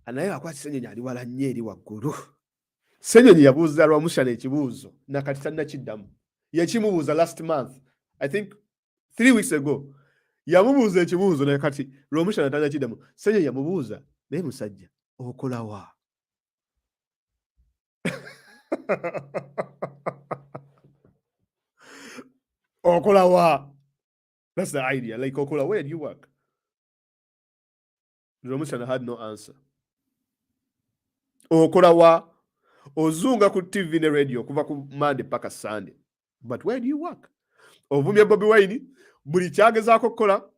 anaye akwati Senyonyi ali wala nnyo eri waggulu. Senyonyi yabuuza Romushana ekibuuzo nakati tannakiddamu. Yakimubuuza last month, I think 3 weeks ago. Yamubuuza ekibuuzo naye kati Romushana tannakiddamu. Senyonyi yamubuuza naye musajja okola wa? Okola wa? That's the idea. Like, Okola, where do you work? Romushana had no answer. Okola wa? Ozunga ku TV ne radio kuva ku Monday paka Sunday. But where do you work? Ovumya Bobi Wine buli kyagezaako kukola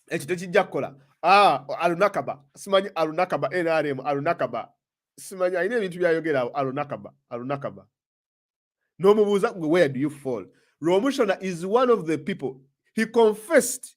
ekyo tekijja kukola. Alunakaba. Simanyi Alunakaba NRM Alunakaba. Simanyi ayina ebintu byayogera Alunakaba. N'omubuuza where do you fall? Romushana is one of the people. He confessed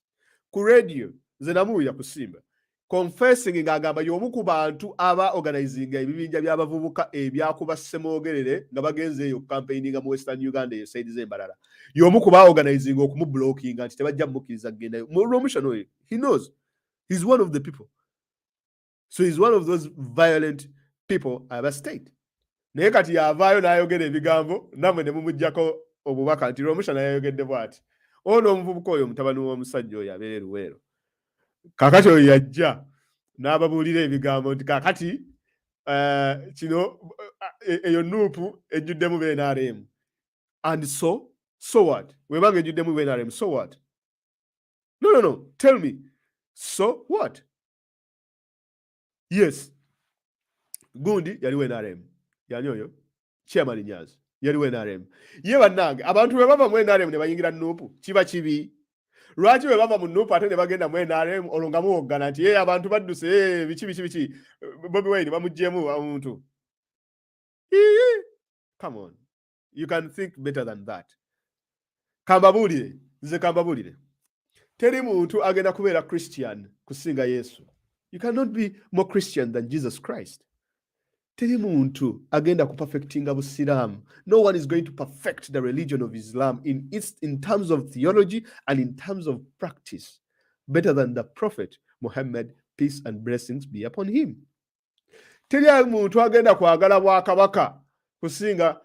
ku radio nze namuwulira kusimba. Confessing ng'agamba y'omu ku bantu aba organizinga ebibinja by'abavubuka ebyakuba Ssemwogerere nga bagenze eyo campaigninga mu Western Uganda eyo Saidi Zembalala. Y'omu ku ba organizinga okumu-blockinga nti tebajja mukkiriza kugendayo. Romushana oyo, he knows. He's one of the people. So he's one of those violent people aba state. Naye kati yavaayo n'ayogera ebigambo namwe ne mumuggyako obubaka nti Romushana yayogedde bw'ati. Ono omuvubuka oyo mutabani w'omusajja oyo abeera Luweero. Kakati oyo yajja n'ababuulira ebigambo nti kakati kino eyo nuupu ejjuddemu NRM. And so what? Webanga ejjuddemu NRM, so what? No. Tell me. So what? Yes. Gundi yaliwo NRM. Yani oyo chairman Nyanzi yaliwo NRM. Ye bannange abantu bwe bava mu NRM ne bayingira nuupu kiba kibi. Lwaki bwe bava mu nuupu ate ne bagenda mu NRM olwo nga muwoggana nti abantu badduse biki Bobi Wine bamuggyemu omuntu. Come on. You can think better than that. Nze kambabuulire. Teri muntu agenda kubeera Christian kusinga Yesu. You cannot be more Christian than Jesus Christ. Teri muntu agenda kupafectinga Busiramu. No one is going to perfect the religion of Islam in terms of theology and in terms of practice better than the Prophet Muhammad, peace and blessings be upon him. Teri muntu agenda kwagala bwakabaka kusinga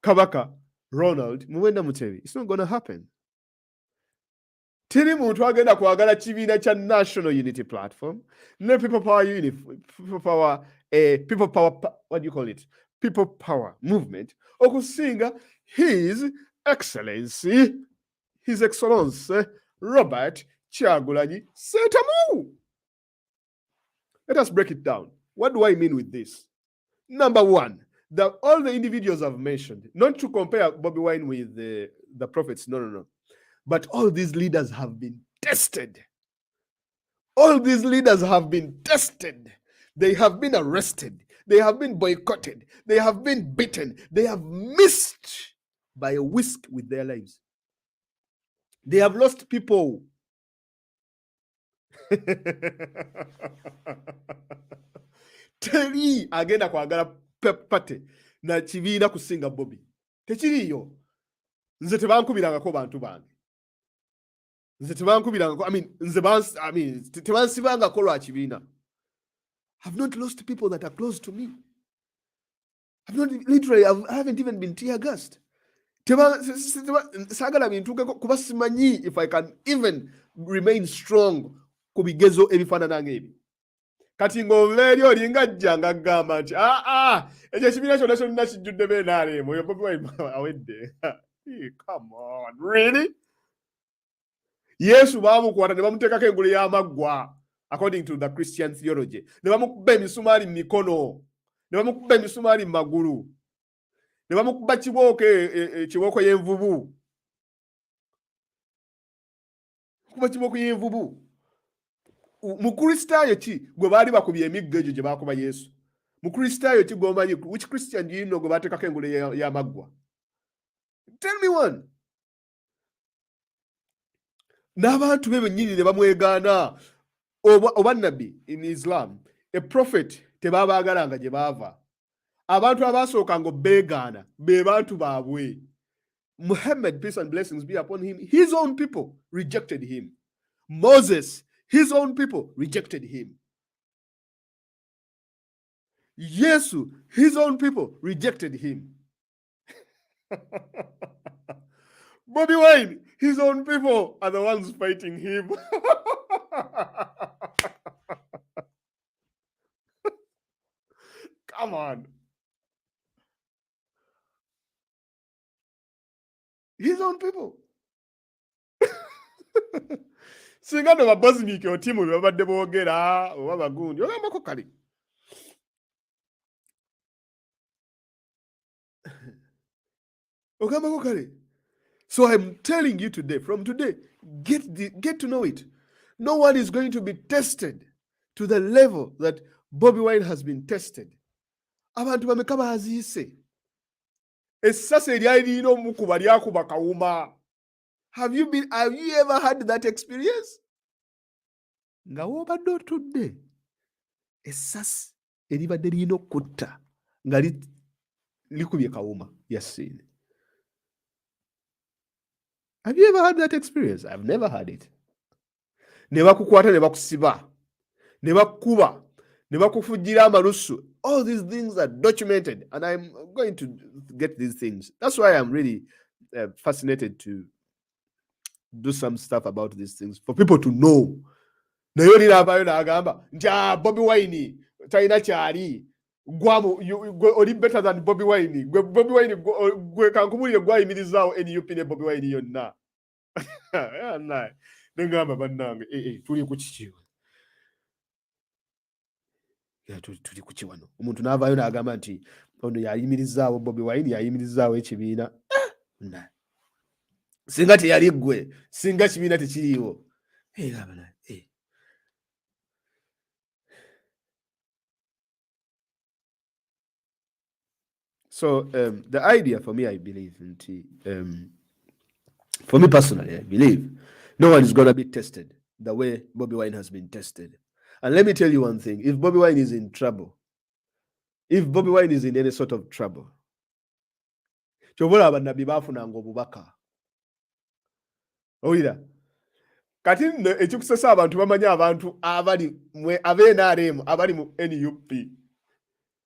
Kabaka Ronald Muwenda Mutebi. It's not going to happen. Teri muntu agenda kwagala kibiina kya National Unity Platform ne People Power what do you call it? People Power movement okusinga His Excellency His Excellence Robert Kyagulanyi Ssentamu. Let us break it down. What do I mean with this? Number one, all the individuals I've mentioned, not to compare Bobi Wine with the prophets, no. But all these leaders have been tested. All these leaders have been tested. They have been arrested. They have been boycotted. They have been beaten. They have missed by a whisk with their lives. They have lost people. teri agenda kwagala pate na kibiina kusinga Bobby. Tekiriyo. Nze tebankubirangako bantu bange. Nze tebankubirangako, tebansibangako lwa kibiina. I've not lost people that are close to me. I haven't even been tear gassed. Sagala bintukeko kuba simanyi if I can even remain strong ku bigezo ebifaanana ng'ebi. Kati ng'oleeri olinga jjanga gamba nti ekyo ekibiina kyonna kyonna kijjudde beenaaleemu oyo Bobi Wine awedde. Come on, really? Yesu baamukwata ne bamuteekako engule y'amaggwa according to the Christian theology. Ne bamukuba emisumaali mu mikono, ne bamukuba emisumaali mu magulu, ne bamukuba kibooko y'envubu. Kuba kibooko y'envubu. Mukristaayo ki gwe baali bakubye emiggo egyo gye baakuba Yesu? Mukristaayo ki gw'omanyi? Which Christian do you know gwe baateekako engule y'amaggwa? Tell me one. N'abantu be bennyini ne bamwegaana. Oba nabbi in Islam, a prophet tebabaagalanga gye baava. Abantu abaasooka ngo beegaana be bantu baabwe. Muhammad, peace and blessings be upon him, his own people rejected him. Moses, his own people rejected him. Yesu, his own people rejected him. Bobi Wine, his own people are the ones fighting him. Come on. His own people. Singa no babosnike otimu babadde boogera oba bagundi ogambako kale. Ogambako kale. So I'm telling you today, from today, get to know it. No one is going to be tested to the level that Bobi Wine has been tested. Abantu bameka baziise. Essasi eryali lirina omukuba lyakuba kawuma. Have you ever had that experience? Nga w'obadde otudde essasi eribadde lirina okutta nga likubye kawuma yassiine. Have you ever had that experience? I've never had it. Ne bakukwata ne bakusiba, ne bakukuba, ne bakufujjira amalusu. All these things are documented, and I'm going to get these things. That's why I'm really fascinated to do some stuff about these things for people to know. Naye oliraabayo n'agamba nti Bobi Wine talina kyali. Oli better than Bobi Wine. Bobi Wine gwe kankumulire gwayimirizaawo NUP ne Bobi Wine yonna. Nengamba bannange tuli ku kiki? Tuli ku kiwano. Omuntu n'avaayo n'agamba nti ono yayimirizaawo Bobi Wine, yayimirizaawo ekibiina. Singa teyali ggwe, singa kibiina tekiriiwo. So the idea for me, I believe, for me personally, I believe no one is going to be tested the way Bobi Wine has been tested. And let me tell you one thing. If Bobi Wine is in trouble, if Bobi Wine is in any sort of trouble, kyobola abannabi baafunanga obubaka. Owulira? Kati ekikusesa abantu bamanya abantu ab'NRM abali mu NUP.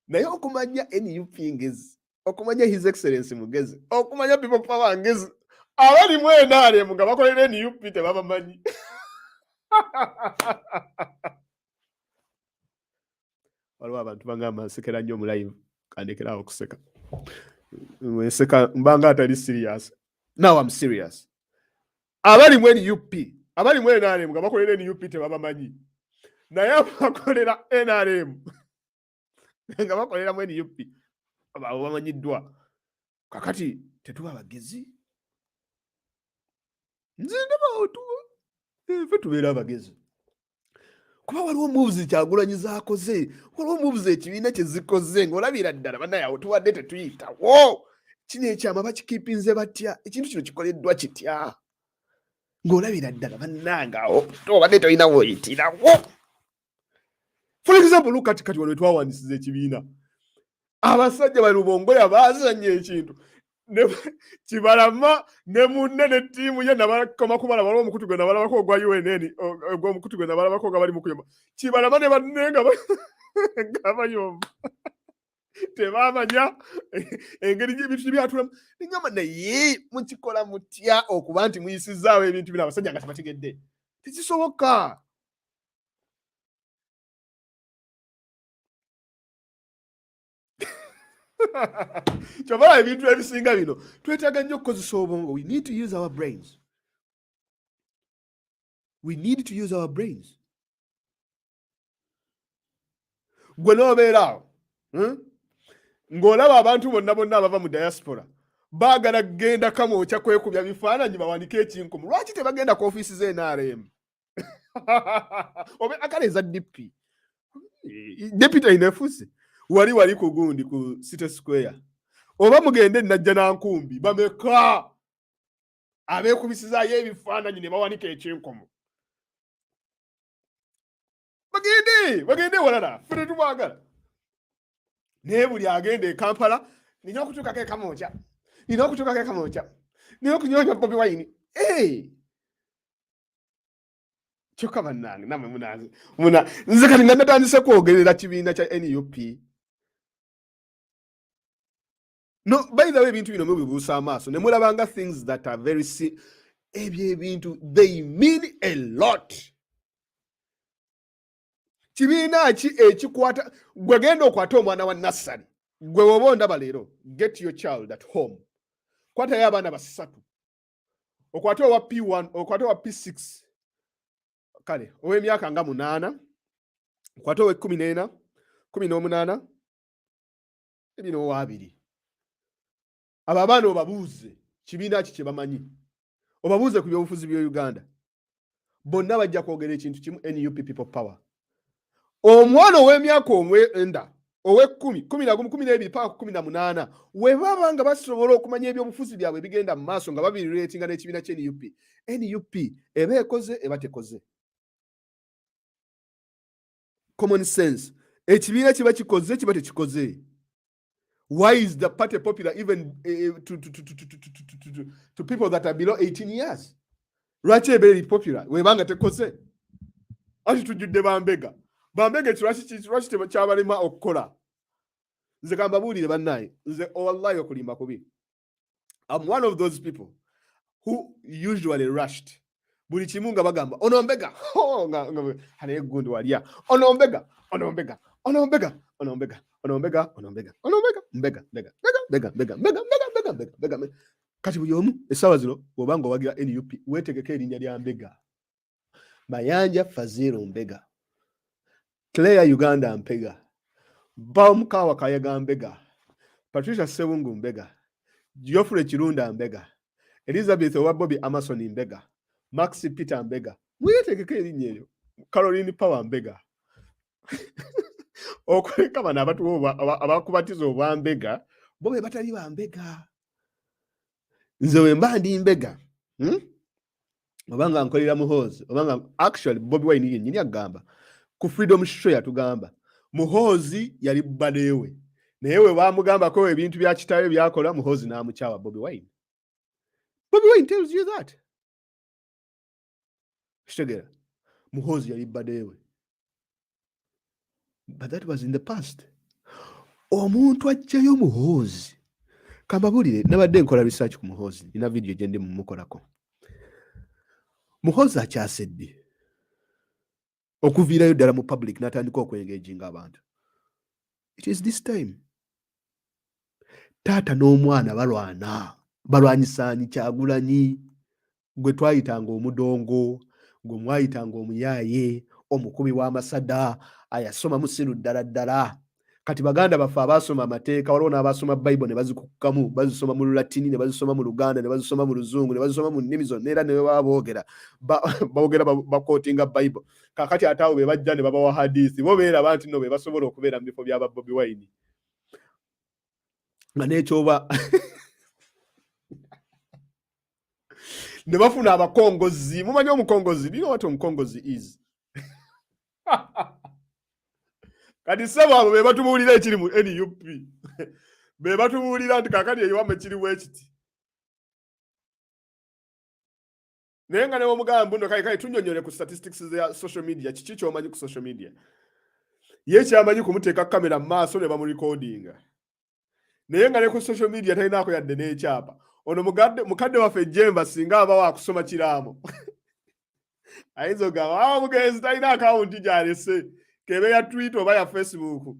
Naye okumanya NUP ngezi, okumanya His Excellency mugezi, okumanya People Power ngezi, abali mu NRM nga bakolera NUP tebabamanyi. Waliwo abantu bangamba nsekera nnyo mu live, kandekerawo okuseka. Nseka mbanga atali serious. Now I'm serious. Abali mu NUP, abali mu NRM nga bakolera NUP tebabamanyi. Naye abakolera NRM nga bakolera mu NUP abo bamanyiddwa. Kakati tetuba bagezi. Nze ndaba otuba. Ffe tubeera abagezi. Kuba waliwo moves Kyagulanyi z'akoze, waliwo moves ekibiina kye zikoze ng'olabira ddala bannaye awo tuwadde tetuyitawo. Kino ekyama bakikipinze batya? Ekintu kino kikoleddwa kitya? Ng'olabira ddala bannange awo tobadde tolina w'oyitirawo. For example, look at kati wano twawandisiza ekibiina abasajja bali Bongolya baazanye ekintu Kibalama ne munne ne ttiimu ye nabakoma kumala bali omukutu gwe nabalabako ogwa UNN ogw'omukutu gwe nabalabako nga bali mu kuyomba Kibalama ne banne nga bayomba tebamanya engeri gy'ebintu byatulamu nengamba naye mukikola mutya okuba nti muyisizaawo ebintu bino abasajja nga tebategedde tekisoboka. Kyobala ebintu ebisinga bino twetaaga nnyo okukozesa obwongo. We need to use our brains. We need to use our brains. Gwe n'obeera awo ng'olaba abantu bonna abava mu diaspora baagala kgenda Kamwokya kwekubya bifaananyi bawanike ekinkumu. Lwaki tebagenda ku ofiisi z'NRM oba akale eza DP deputy inefusi wali ku gundi ku City Square oba mugende Najja Nankumbi bameka abeekubisizaayo ebifaananyi ne bawanika ekinkumu. bagende walala ffe tetubagala naye buli agenda e Kampala nina okutuukako e Kamwokya nina okunyonya Bobi Wine. Kyokka bannange nammwe nze kati nga natandise kwogerera kibiina kya NUP. No, by the way, ebintu bino mubibuusa amaaso ne mulabanga things that are very ebyo ebintu they mean a lot. Kibiina ki ekikwata gwe genda okwata omwana wa nassari gwe woba ondaba leero get your child at home kwatayo abaana basatu okwate owa P1 okwate owa P6 kale ow'emyaka nga 8 okwate owa 14 18 ebino owa 2 abo abaana obabuuze kibiina ki kye bamanyi obabuuze ku byobufuzi bya Uganda bonna bajja kwogera ekintu kimu NUP people power. Omwana ow'emyaka omwenda owe10 11 12 paka 18 we baba nga basobola okumanya ebyobufuzi byabwe bigenda mu maaso nga babirireetinga n'ekibiina kye NUP eba ekoze eba tekoze. Common sense ekibiina kiba kikoze kiba tekikoze. Why is the party popular even to people that are below 18 years? Lwaki eba popular webanga tekoze? Ati tujjudde Bambega lwaki kyabalema okukola. Nze kambabuulire bannaye nze wallahi okulimba kubi. I'm one of those people who usually rushed buli kimu nga bagamba onombega hane gundi walya onombega kati buli omu essaawa zino bw'obanga owagira NUP weetegeka erinnya lya Mbega. Mayanja Fazil Mbega, Claire Uganda Mpega, Baumukawa Kayaga Mbega, Patricia Sewungu Mbega, Geoffrey Kirunda Mbega, Elizabeth Owabobi Amason Mbega, Maxi Peter Mbega. Mwetegeke erinnya eryo. Caroline Power Mbega. Okuleka bano abatu abakubatiza obwa Mbega bo be batali ba Mbega. Nze we mba ndi Mbega. Obanga nkolera Muhoozi obanga actually Bobi Wine yennyini agamba ku Freedom Show yatugamba Muhoozi yali badewe naye we bamugambako ebintu bya kitawe byakola Muhoozi n'amukyawa Bobi Wine. Bobi Wine tells you that. Shitegera Muhoozi yali badewe. But that was in the past. Omuntu ajjayo Muhoozi. Kambabulire nabadde nkola research ku Muhoozi ina video gye ndi mumukolako. Muhoozi akyasedde okuviirayo ddala mu public n'atandika okwengaginga abantu. It is this time. Taata n'omwana balwanyisaani Kyagulanyi gwe twayitanga omudongo gwe mwayitanga omuyaaye omukubi w'amasada ayasoma musiru ddala. Kati baganda baffe abasoma amateeka waliwo n'abasoma Bible ne bazikukkamu bazisoma mu Lulatini ne bazisoma mu Luganda ne bazisoma mu Luzungu ne bazisoma mu nnimi zonna era ne baba boogera bakootinga Bible. Kakati ate abo be bajja ne babawa hadiisi bo beeraba nti no be basobola okubeera mu bifo by'aba Bobi Wine nga n'ekyoba ne bafuna abakongozi. Mumanyi omukongozi? Do you know what omukongozi is? kati ssebo abo be batubuulira ekiri mu NUP be batubuulira nti kaakati ekiwambe kiriwo ekiti naye nga newe omugamba mbuno kale tunnyonnyole ku statistics za social media kiki ky'omanyi ku social media ye kyamanyi kumuteeka kamera mu maaso ne bamurekodinga naye nga ne ku social media talinaako yadde n'ekyapa ono mukadde waffe Jemba singa aba waakusoma kiraamo ayinza ogamba omugenzi talina akawunti gy'alese kebe ya Twitter oba ya Facebook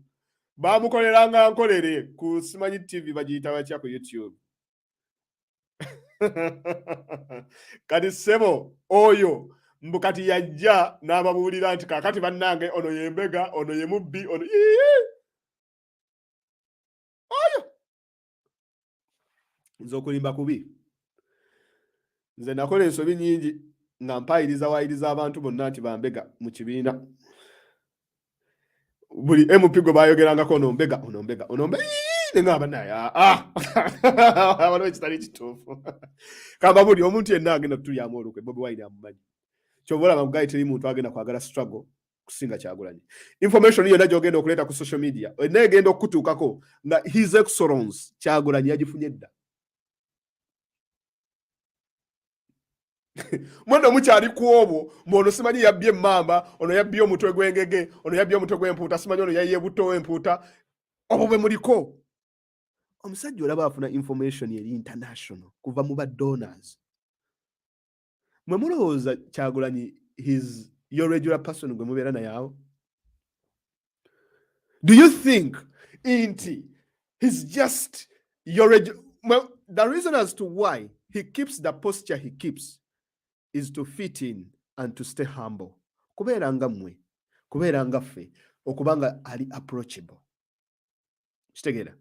baamukoleranga nkolere ku simanyi TV bagiyita batya ku YouTube kati ssebo oyo mbukati yajja n'ababuulira nti kaakati bannange ono ye mbega ono ye mubbi ono oyo nze okulimba kubi nze nakola ensobi nyingi nga mpayiriza abantu bonna nti bambega mu kibiina buli MP gwe bayogerangako onombega nengamba naye waliwo ekitali kituufu kamba buli omuntu yenna agenda kutulyamu olukwe Bobi Wine amumanyi kyova olaba mugayi teri muntu agenda kwagala struggle kusinga Kyagulanyi information yonna gy'ogenda okuleeta ku social media naye egenda okutuukako nga his excellence Kyagulanyi yagifunye dda mwendo mukyali ku obwo mwono simanyi yabbye emmamba ono yabbye omutwe gw'engege ono yabbye omutwe gw'empuuta simanyi ono yayiye butto w'empuuta obwo bwe muliko omusajja olaba afuna information eri international kuva mu donors mwe mulowooza Kyagulanyi his your regular person gwe mubeera naye awo do you think inti he's just your the reason as to why he keeps the posture he keeps is to fit in and to stay humble kubeera nga mmwe kubeera nga ffe okubanga ali approachable kitegeera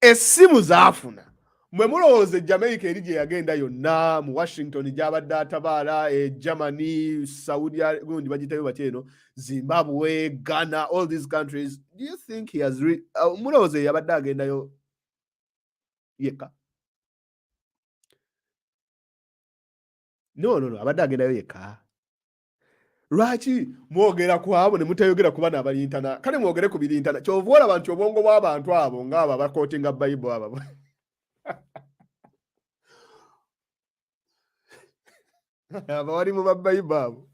essimu zaafuna mwe mulowooza Jamaica eri gye yagenda yonna mu Washington gy'abadde atabaala Germany Saudi gundi bagitayo batya eno Zimbabwe Ghana all these countries do you think he has mulowooza yabadde agendayo yekka no abadde agendayo yekka lwaki mwogera ku abo ne mutayogera ku bana abalintana kale mwogere ku birintana kyova olaba nti obwongo bw'abantu abo ng'abo abakootinga Bible abo abawali mu Bible abo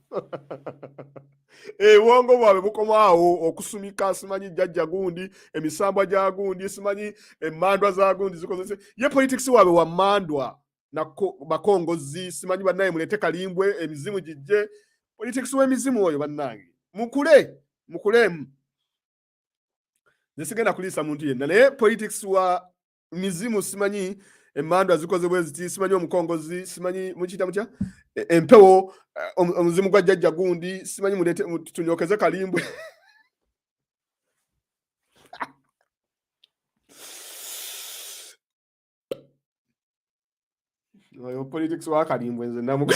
obwongo bwabwe bukomaawo okusumika simanyi jjajja gundi emisambwa gya gundi simanyi emmandwa za gundi zikozese ye politics waabwe wammandwa bakongozi simanyi bannaye mulete kalimbwe emizimu gijje politics w'emizimu oyo bannange mukulemu nesigenda kuliisa muntu yenna naye politics wa mizimu simanyi emmandwa zikozebwe ziti simanyi omukongozi simanyi mukiyita mutya empewo omuzimu gwa jjajja gundi simanyi mulete tunyokeze kalimbwe oyo politics wa kalimbwe nze namu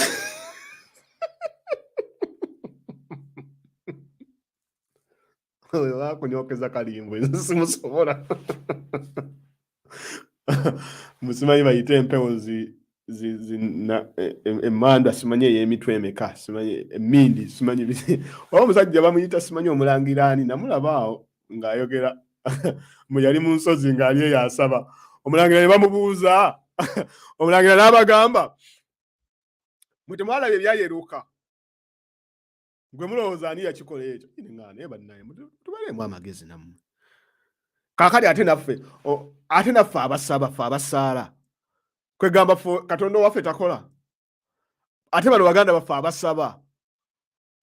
oyo wakunyokeza kalimbwe nze simusobola musimanyi bayite empewo emmandwa simanyi ey'emitwe emeka simanyi emmindi simanyi oba omusajja bamuyita simanyi omulangiraani namulabaawo ng'ayogera yali mu nsozi ng'ali eyo asaba omulangira ne bamubuuza omulangira n'abagamba mwe temwalabye ebyayeruka gwe mulowooza ani yakikola ekyo naye bannaye tubalemu amagezi nammwe kaakati ate naffe abasaala kwegamba Katonda waffe takola ate bano baganda baffe abasaba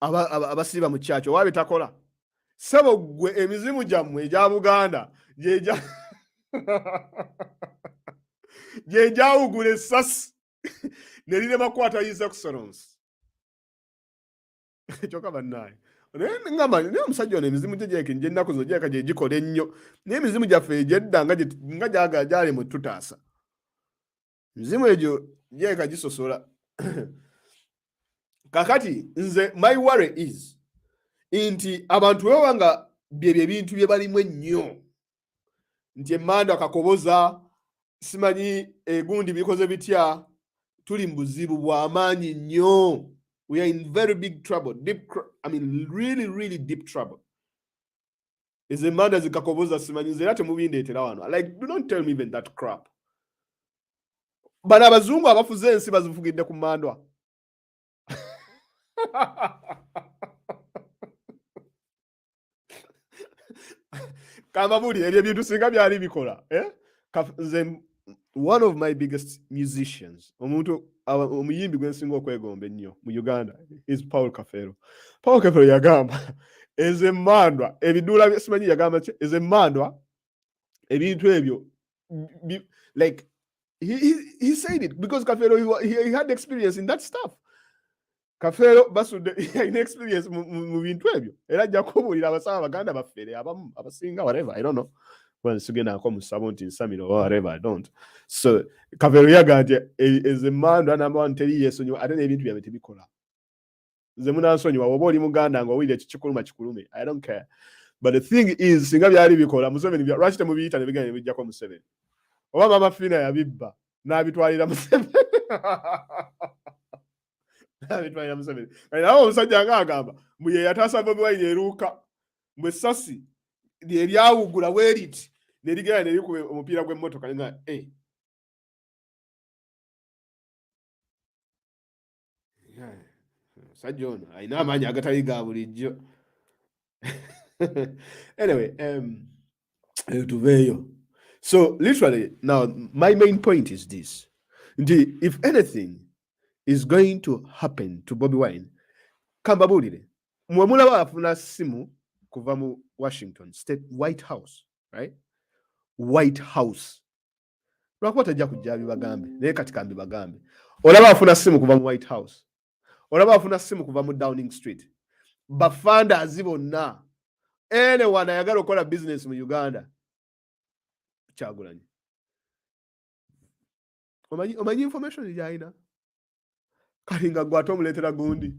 abasiiba mu kyakyo waabe takola sebo gwe emizimu gyammwe egya Buganda gyejawugula essasi ne lirema kukwata his excellence kyokka bannaye naye omusajja ono emizimu gye gyekinje ennaku zo gyeka gye gikola ennyo naye emizimu gyaffe egyedda nga gyali mu tutaasa emizimu egyo gyeka gisosola kakati nze my worry is nti abantu bwe nga byebyo ebintu bye balimu ennyo nti emmandwa akakoboza simanyi egundi bikoze bitya tuli mu buzibu bw'amaanyi nnyo we are in very big trouble really really deep trouble ezemmanda zikakoboza simanyi nze era temubindeetera wano. Like, do not tell me even that crap. Bano abazungu abafuze ensi bazifugidde ku mandwa. Kamabuli ebyo bintu singa byali bikola. One of my biggest musicians, omuyimbi gwe nsinga okwegomba ennyo mu Uganda is Paul Kafero. Paul Kafero yagamba ezemmandwa ebiduula simanyi yagamba ezemmandwa ebintu ebyo like he said it because Kafero he had experience in that stuff. Kafero basudde ine experience mu bintu ebyo era ajja kubuulira abasawo Abaganda baffere abamu abasinga whatever I don't know when sigenda ako mu sabonti nsamiro or whatever I don't. So Kafero yagamba ezemmandwa number one teri yesonyiwa ate n'ebintu byabe tebikola. Nze munansonyiwa oba oli Muganda nga owulira kikuluma kikulume I don't care. But the thing is singa byali bikola Museveni lwaki temubiyita ne bigenda ne bijjako Museveni. Oba Mama Fina yabibba n'abitwalira Museveni. N'abitwalira Museveni. Naye omusajja nga agamba mbuye yataasa Bobi Wine eruuka mbwe essasi eryawugula weeriti ne ligenda ne likuba omupiira gw'emmotoka nga omusajja ono alina amaanyi agatali ga bulijjo. Anyway, tuveeyo. So literally now my main point is this. Indeed, if anything is going to happen to Bobi Wine, kambabulire mwe mulaba afuna simu kuva mu Washington State White House, right? White House. Lwakuba tajja kujja bibagambe naye kati kambi bagambe. Olaba afuna simu kuva mu White House. Olaba afuna simu kuva mu Downing Street. Bafanda azibonna. Anyone ayagala okola business mu Uganda. Kyagulanyi. Omanyi information yaina. Kalinga gwato muletera gundi.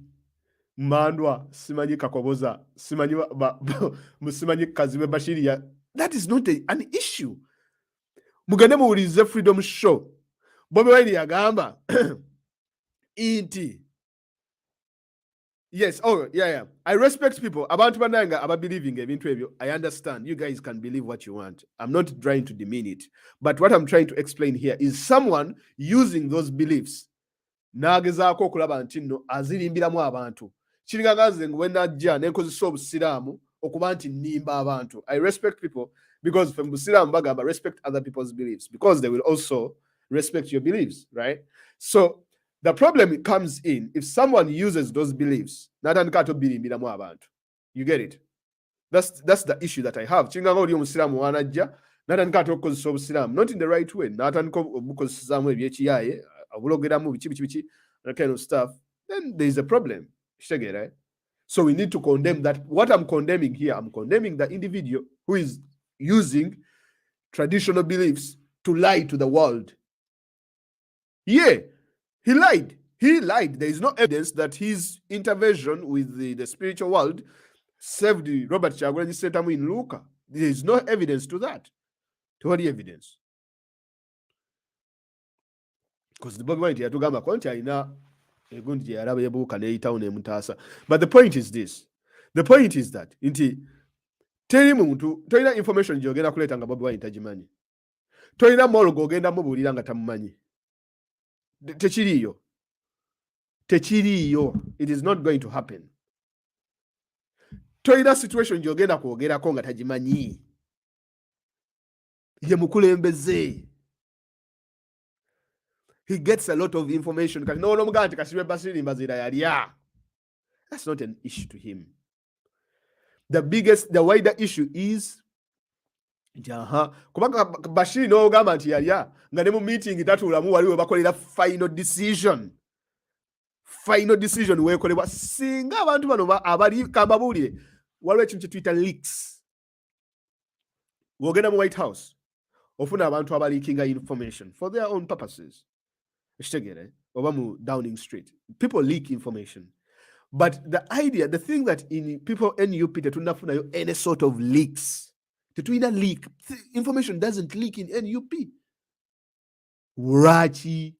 Mandwa simanyi kakoboza simanyi musimanyi kazibe Bashiri ya. That is not an issue. Mugende muwulize Freedom Show. Bobi Wine yagamba inti. Yes, yeah. I respect people. Abantu bananga aba believing ebintu ebyo. I understand. You guys can believe what you want. I'm not trying to demean it. But what I'm trying to explain here is someone using those beliefs. Nagezaako okulaba nti nno azirimbiramu abantu. Kiringangaze ngwe najja nenkozesa obusiraamu okuba nti nnimba abantu. I respect people because from Busiraamu bagamba respect other people's beliefs because they will also respect your beliefs, right? So the problem comes in if someone uses those beliefs. You get it? That's the issue that I have. Not in the right way. That kind of stuff. Then there's a problem. Right? So we need to condemn that. What I'm condemning here, I'm condemning the individual who is using traditional beliefs to lie to the world. Yeah. He lied. There is no evidence that his intervention with the spiritual world saved Robert Kyagulanyi Ssentamu in Luka. There is no evidence to that. To what evidence? Because the Bobi Wine yatugamba konti alina egundi yalaba yebuuka n'eyitawo n'emutaasa. But the point is this. The point is that nti teri muntu tolina information gy'ogenda kuleeta nga Bobi Wine tagimanyi. Tolina molo gw'ogenda mubuulira nga tamumanyi. Tekiriyo. It is not going to happen. Tolina situation gy'ogenda kwogerako nga tagimanyi. Ye mukulembeze. He gets a lot of information. That's not an issue to him. The wider issue is kubanga Bashiri n'ogamba nti yalya nga ne mu meeting tatuulamu waliwo bakolera final decision weekolebwa singa abantu bano abali kambabuulire waliwo ekintu kye tuyita leaks. Wogenda mu White House ofuna abantu abaleakinga information for their own purposes. Oba mu Downing Street. People leak information. But the thing that in people NUP tetunafunayo any sort of leaks. Tetuina leak. Information doesn't leak in NUP. Rachi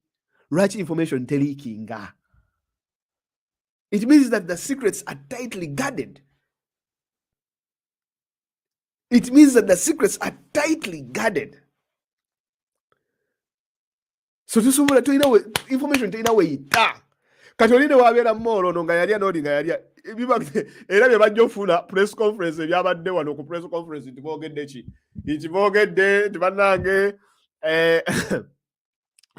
information teleakinga. It means that the secrets are tightly guarded. It means that the secrets are tightly guarded. So tusobola tulina information tulina weyita kati oline wabeera moolono nga yalya n'oli nga yalya era bye bajja ofuna press conference ebyabadde wano ku press conference nti boogedde ki nti boogedde nti bannange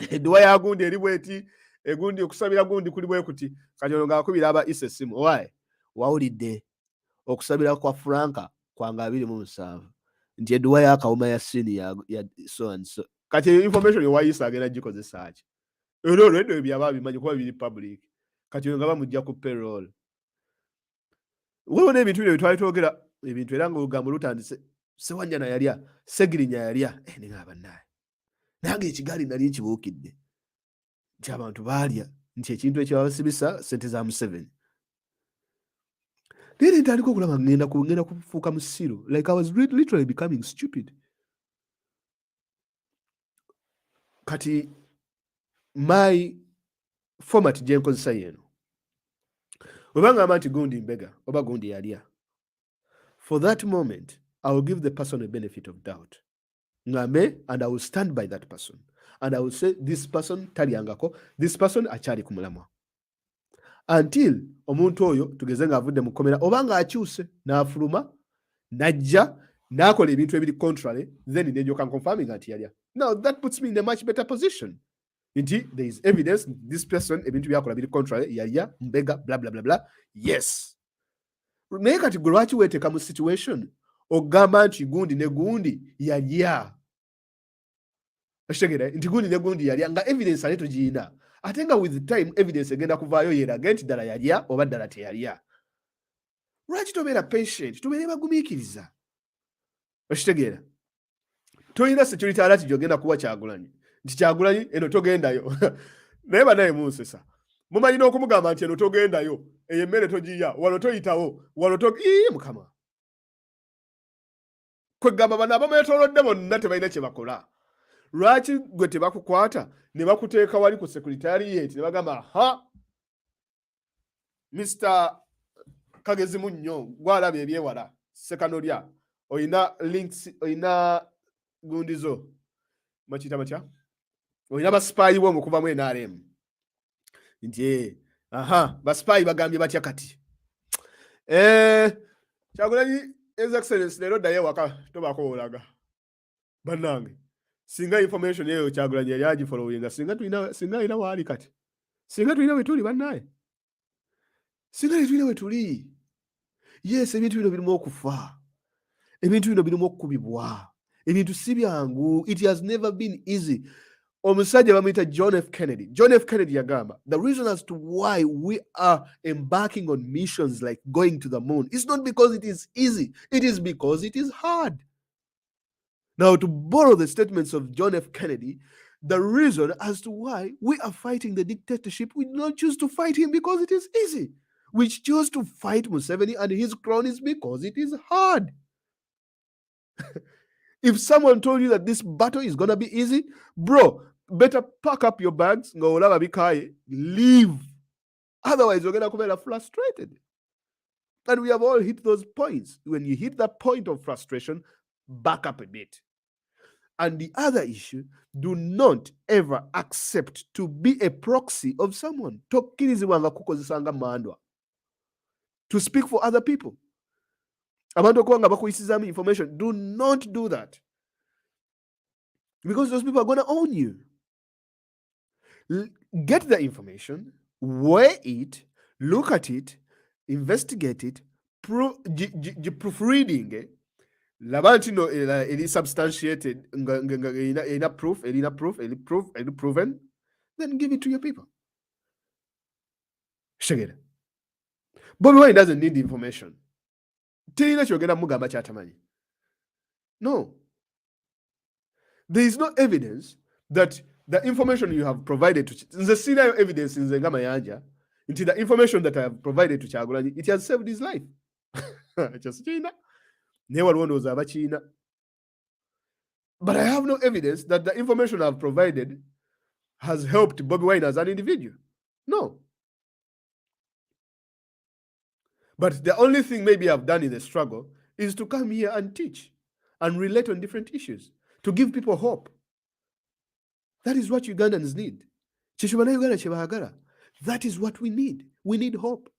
edduwa ya gundi eri bweti egundi okusabira gundi kuli bwe kuti kati ono ngaakubira aba isa essimu owaye wawulidde okusabira kwa Franka kwanga 27 nti edduwa y'akawuma ya sini ya so and so kati information yewayisa agenda gikozesa ki era olwedde ebyaba bimanyi kuba biri public kati nga bamujja ku payroll waliwo n'ebintu bino byetwali twogera ebintu era nga olugambo lutandise Sewanyana yalya Segirinya yalya ninga bannaye nange ekigaali nali nkibuukidde nti abantu baalya nti ekintu ekyabasibisa sente za Museveni naye ntandika okulaba ngenda kufuuka musiru like I was literally becoming stupid. Kati my format gye nkozesa yeno oba ngamba nti gundi mbega oba gundi yalya, for that moment I will give the person a benefit of doubt ngambe, and I will stand by that person and I will say this person talyangako, this person akyali ku mulamwa until omuntu oyo tugeze ng'avudde mu kkomera oba ng'akyuse n'afuluma n'ajja n'akola ebintu ebiri contrary, then ndyoka confirming nti yalya. Now that puts me in a much better position. Indeed, there is evidence this person ebintu byakola biri contrary yalya mbega blah blah blah blah. Yes. Naye kati gwe lwaki weeteeka mu situation ogamba nti gundi ne gundi yalya. Okitegera nti gundi ne gundi yalya nga evidence ale tugiyina. Ate nga with time evidence egenda kuvaayo yeraga nti ddala yalya oba ddala teyalya. Lwaki tobeera patient, tubeere bagumiikiriza. Okitegera tolina security alert gyogenda kuwa Kyagulanyi nti Kyagulanyi eno togendayo naye banaye munsesa mumanyi n'okumugamba nti eno togendayo eyo emmere togiya wano toyitawo wano mukama kwegamba bano abametolodde bonna tebalina kye bakola. Lwaki gwe tebakukwata ne bakuteeka wali ku secretariat ne bagamba ha Mr. Kagezi munnyo gwalabye ebyewala sekanolya oyina links oyina gundizo machita macha oyina baspayi bo mukuva mu NRM nti baspayi bagambye batya kati Kyagulanyi His Excellency lero ddayo waka tobako olaga bannange singa information eyo Kyagulanyi yali agifollowinga singa ina waali kati singa tulina we tuli bannaye singa tulina we tuli. Yes, ebintu bino birimu okufa, ebintu bino birimu okukubibwa, ebintu si byangu. It has never been easy. Omusajja bamuyita John F. Kennedy. John F. Kennedy yagamba the reason as to why we are embarking on missions like going to the moon is not because it is easy, it is because it is hard. Now, to borrow the statements of John F. Kennedy, the reason as to why we are fighting the dictatorship, we do not choose to fight him because it is easy. We choose to fight Museveni and his cronies because it is hard. If someone told you that this battle is going to be easy, bro, better pack up your bags, leave. Otherwise, you're going to be frustrated. And we have all hit those points. When you hit that point of frustration, back up a bit. And the other issue, do not ever accept to be a proxy of someone. To speak for other people. Information. Do not do that. Because those people are going to own you. Get the information, weigh it, look at it, investigate it, proofreading. Labantino is substantiated, enough proof, proven, then give it to your people. Shagera. Bobby Wine doesn't need the information. No. There is no evidence that the information you have provided to the senior evidence in Zengama Yanja, into the information that I have provided to Kyagulanyi, it has saved his life. Just China. Never one was ever China. But I have no evidence that the information I've provided has helped Bobby Wine as an individual. No. But the only thing maybe I've done in the struggle is to come here and teach. and relate on different issues, to give people hope. That is what Ugandans need. That is what we need. We need hope.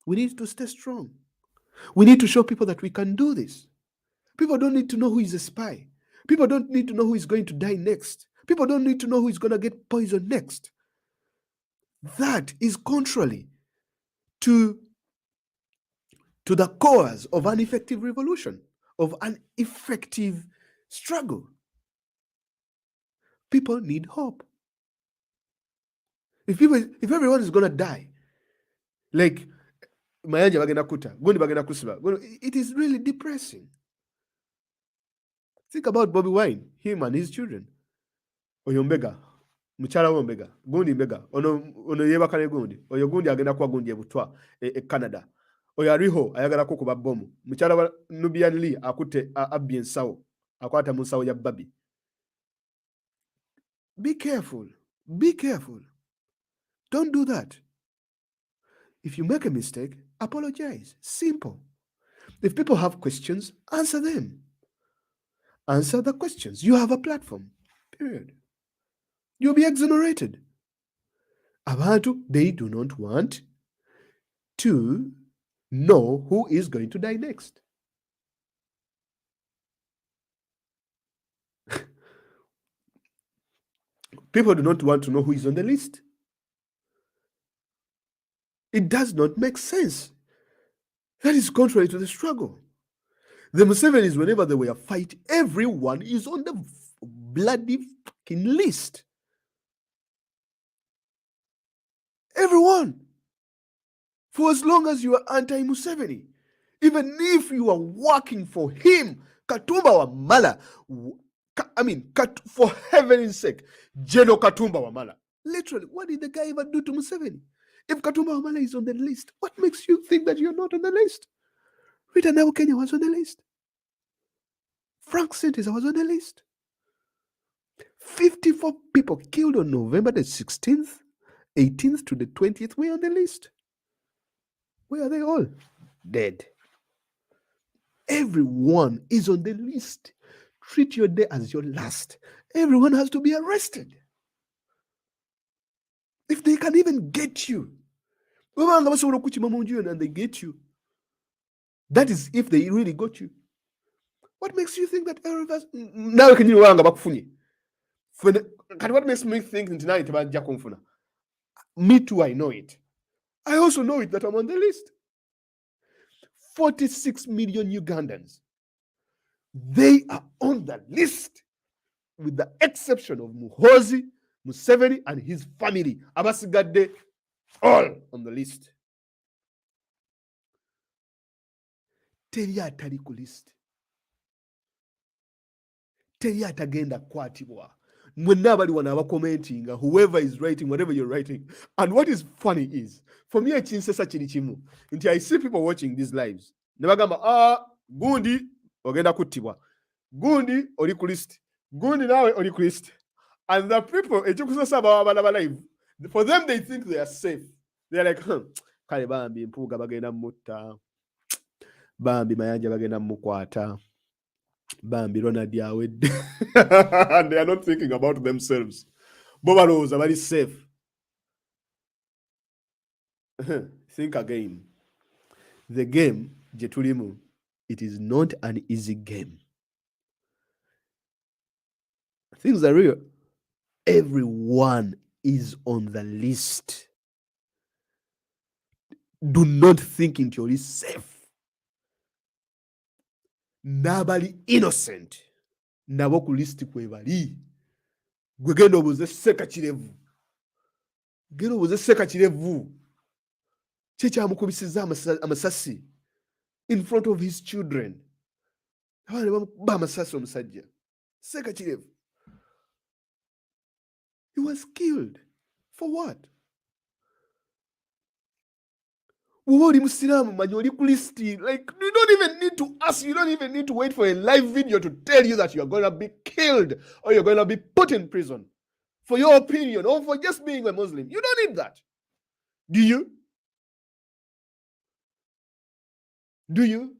We need to stay strong. We need to show people that we can do this. People don't need to know who is a spy. People don't need to know who is going to die next. People don't need to know who is going to get poisoned next. That is contrary to the cause of an effective revolution, of an effective struggle. People need hope. If everyone is going to die, like mayanja bagenda kuta, gundi bagenda kusiba, it is really depressing. Think about Bobby Wine, him and his children. Oyo mbega, muchala wo mbega, gundi mbega, ono yebakane gundi, oyo gundi agenda kuwa gundi ebutwa Canada. Oyo ariho ayagala ko kuba bomu. Muchala wa Nubian Lee akute abbi ensawo, akwata mu nsawo ya babi. Be careful. Be careful. Don't do that. If you make a mistake, apologize. Simple. If people have questions, answer them. Answer the questions. You have a platform. Period. You'll be exonerated. Abantu, they do not want to know who is going to die next. People do not want to know who is on the list. It does not make sense. That is contrary to the struggle. The Musevenis, whenever they were a fight, everyone is on the bloody fucking list. Everyone. For as long as you are anti-Museveni, even if you are working for him, Katumba Wamala, for heaven's sake, General Katumba Wamala. Literally, what did the guy ever do to Museveni? If Katumba Wamala is on the list, what makes you think that you're not on the list? Rita Kenya was on the list. Frank Sentesa was on the list. 54 people killed on November the 16th, 18th to the 20th were on the list. Where are they all? Dead. Everyone is on the list. Treat your day as your last. Everyone has to be arrested. If they can even get you, and they get you, that is if they really got you. What makes you think that now can you what makes me think tonight about Jakonfuna? Me too, I know it. I also know it that I'm on the list. 46 million Ugandans. They are on the list, with the exception of Muhoozi, Museveni, and his family. Abasigadde, all on the list. Teri atali ku list. Teri atagenda kwatibwa. Mwenna abali wana abakomentinga, whoever is writing, whatever you're writing. And what is funny is, for me, ekinsesa kiri kimu, nti I see people watching these lives. Nebagamba, gundi ogenda kuttibwa. Gundi oli ku list. Gundi nawe oli ku list. And the people, ekikusasa ababa live, for them they think they are safe. They are like, kale bambi mpuuga bagenda mutta. Bambi mayanja bagenda mukwata. Bambi Ronald yawedde. And they are not thinking about themselves. Bobalos are very safe. Think again. The game, Jetulimu, it is not an easy game. Things are real. Everyone is on the list. Do not think into your list safe. Nabali innocent. Nabo ku list kwebali. Gwe genda obuze seka kirevu. Genda obuze seka kirevu. Checha amukubisiza amasasi in front of his children. Abana ba amasasi omusajja. Seka kirevu. He was killed. For what? Like, you don't even need to ask, you don't even need to wait for a live video to tell you that you're going to be killed or you're going to be put in prison for your opinion or for just being a Muslim. You don't need that. Do you? Do you?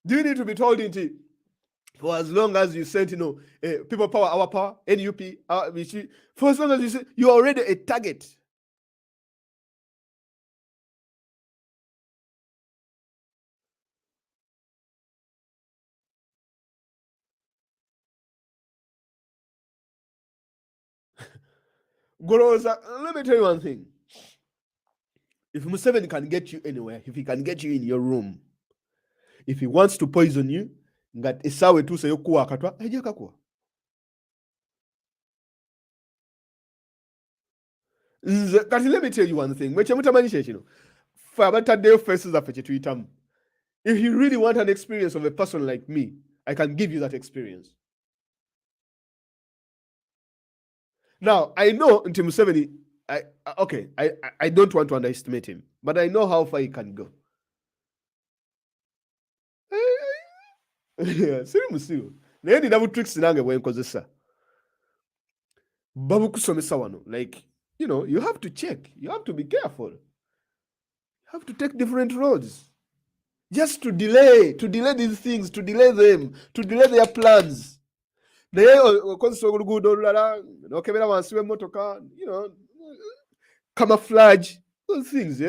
Do you need to be told it? For as long as you said, people power, our power, NUP, for as long as you say you're already a target. Goroza, let me tell you one thing. If Museveni can get you anywhere, if he can get you in your room, if he wants to poison you, that esawe tu se yokuwa akatwa, eje kakuwa. Let me tell you one thing. If you really want an experience of a person like me, I can give you that experience. Now, I know Nti Museveni, I don't want to underestimate him, but I know how far he can go. Sirimusiru. Naye nina tricks nange bwenkozesa. Babukusomesa wano. Like, you have to check. You have to be careful. You have to take different roads. Just to delay these things, to delay them, to delay their plans. Naye okozesa oluguudo olulala, n'okebera wansi w'emmotoka, camouflage, those things,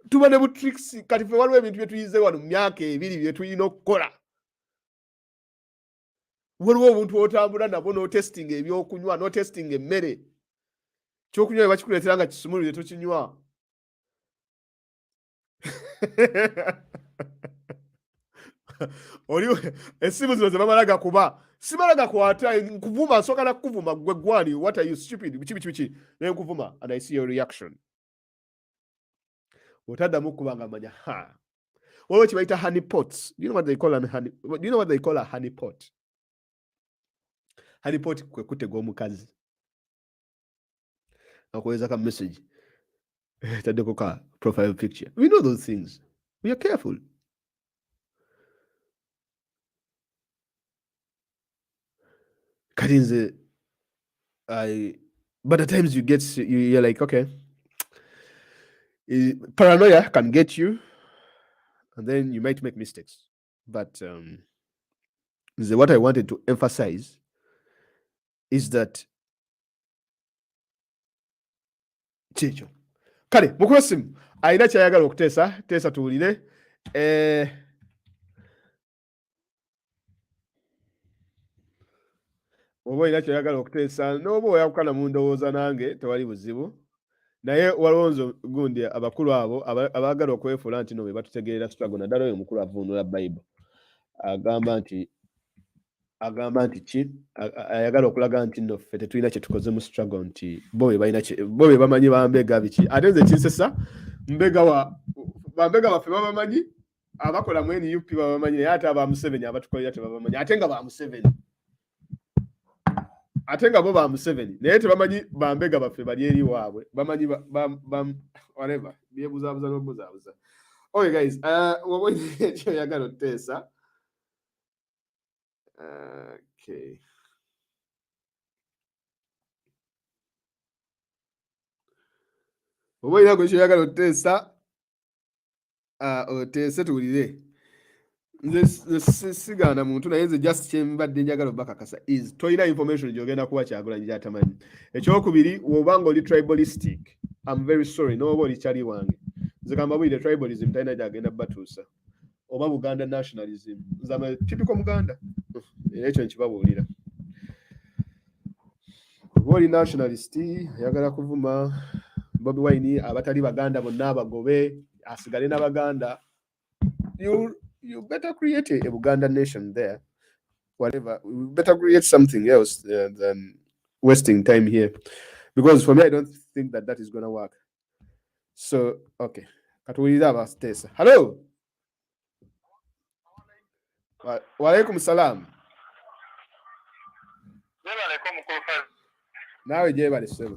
tuba ne tricks kati ffe waliwo ebintu bye tuyize wano mu myaka ebiri bye tulina okukola. Waliwo obuntu otambula nabo n'otestinga ebyokunywa, n'otestinga emmere. Kyokunywa bakikuleetera nga kisumulire tokinywa. Oliwe essimu zino ze bamala gakuba. Simala gakwata nkuvuma nsooka na kuvuma gwe gwani, what are you stupid? Biki. Naye nkuvuma and I see your reaction. Otaddamu kubanga manya waliwo kibayita honey pots. Do you know what they call a honey pot? Honey pot kwe kutega omukazi. Akuweza ka message. Tadeko ka profile picture. We know those things. We are careful. Katinze, but at times you're like, okay, paranoia can get you, and then you might make mistakes. But what I wanted to emphasize is that Chicho. Kale, mukwesimu, aina kyayagala okuteesa tuwulire. Oba olina kyoyagala okuteesa n'oba oyawukana mu ndowooza nange tewali buzibu, naye walowonzo gundi abakulu abo abaagala okwefuula nti no be batutegeerera struggle, naddala oyo omukulu avuunula Bible agamba nti ayagala okulaga nti no ffe tetulina kye tukoze mu struggle, nti bo be bamanyi bambega biki. Ate nze kinsesa bambega baffe babamanyi, abakola mu NUP babamanyi, naye ate aba Museveni abatukolera tebabamanyi, ate nga ba Museveni. Ate nga bo ba Museveni naye tebamanyi bambega baffe bali eri waabwe, bamanyi whatever byebuzaabuza n'obuzaabuza. Okay guys, woba ekyo oyagala okuteesa. Okay. Oba olina ekyo oyagala okuteesa, oteese tuwulire. Nze sigaana muntu naye nze just kyembadde njagala obakakasa is toyina information gy'ogenda kuwa Kyagulanyi gy'atamanyi. Ekyokubiri, wobanga oli tribalistic, I'm very sorry, n'oba oli kyali wange. Nze kambabwire tribalism talina gy'agenda batuusa. Oba Buganda nationalism. Nze ama typical Muganda. Era ekyo nkibabuulira. Oba oli nationalist, ayagala kuvuma Bobi Wine, abatali Baganda bonna abagobe, asigale n'Abaganda. You better create a Uganda nation there. Whatever. We better create something else than wasting time here. Because for me, I don't think that is going to work. So, okay. Hello. Wa alaikum salam. Nawe je bali sebo.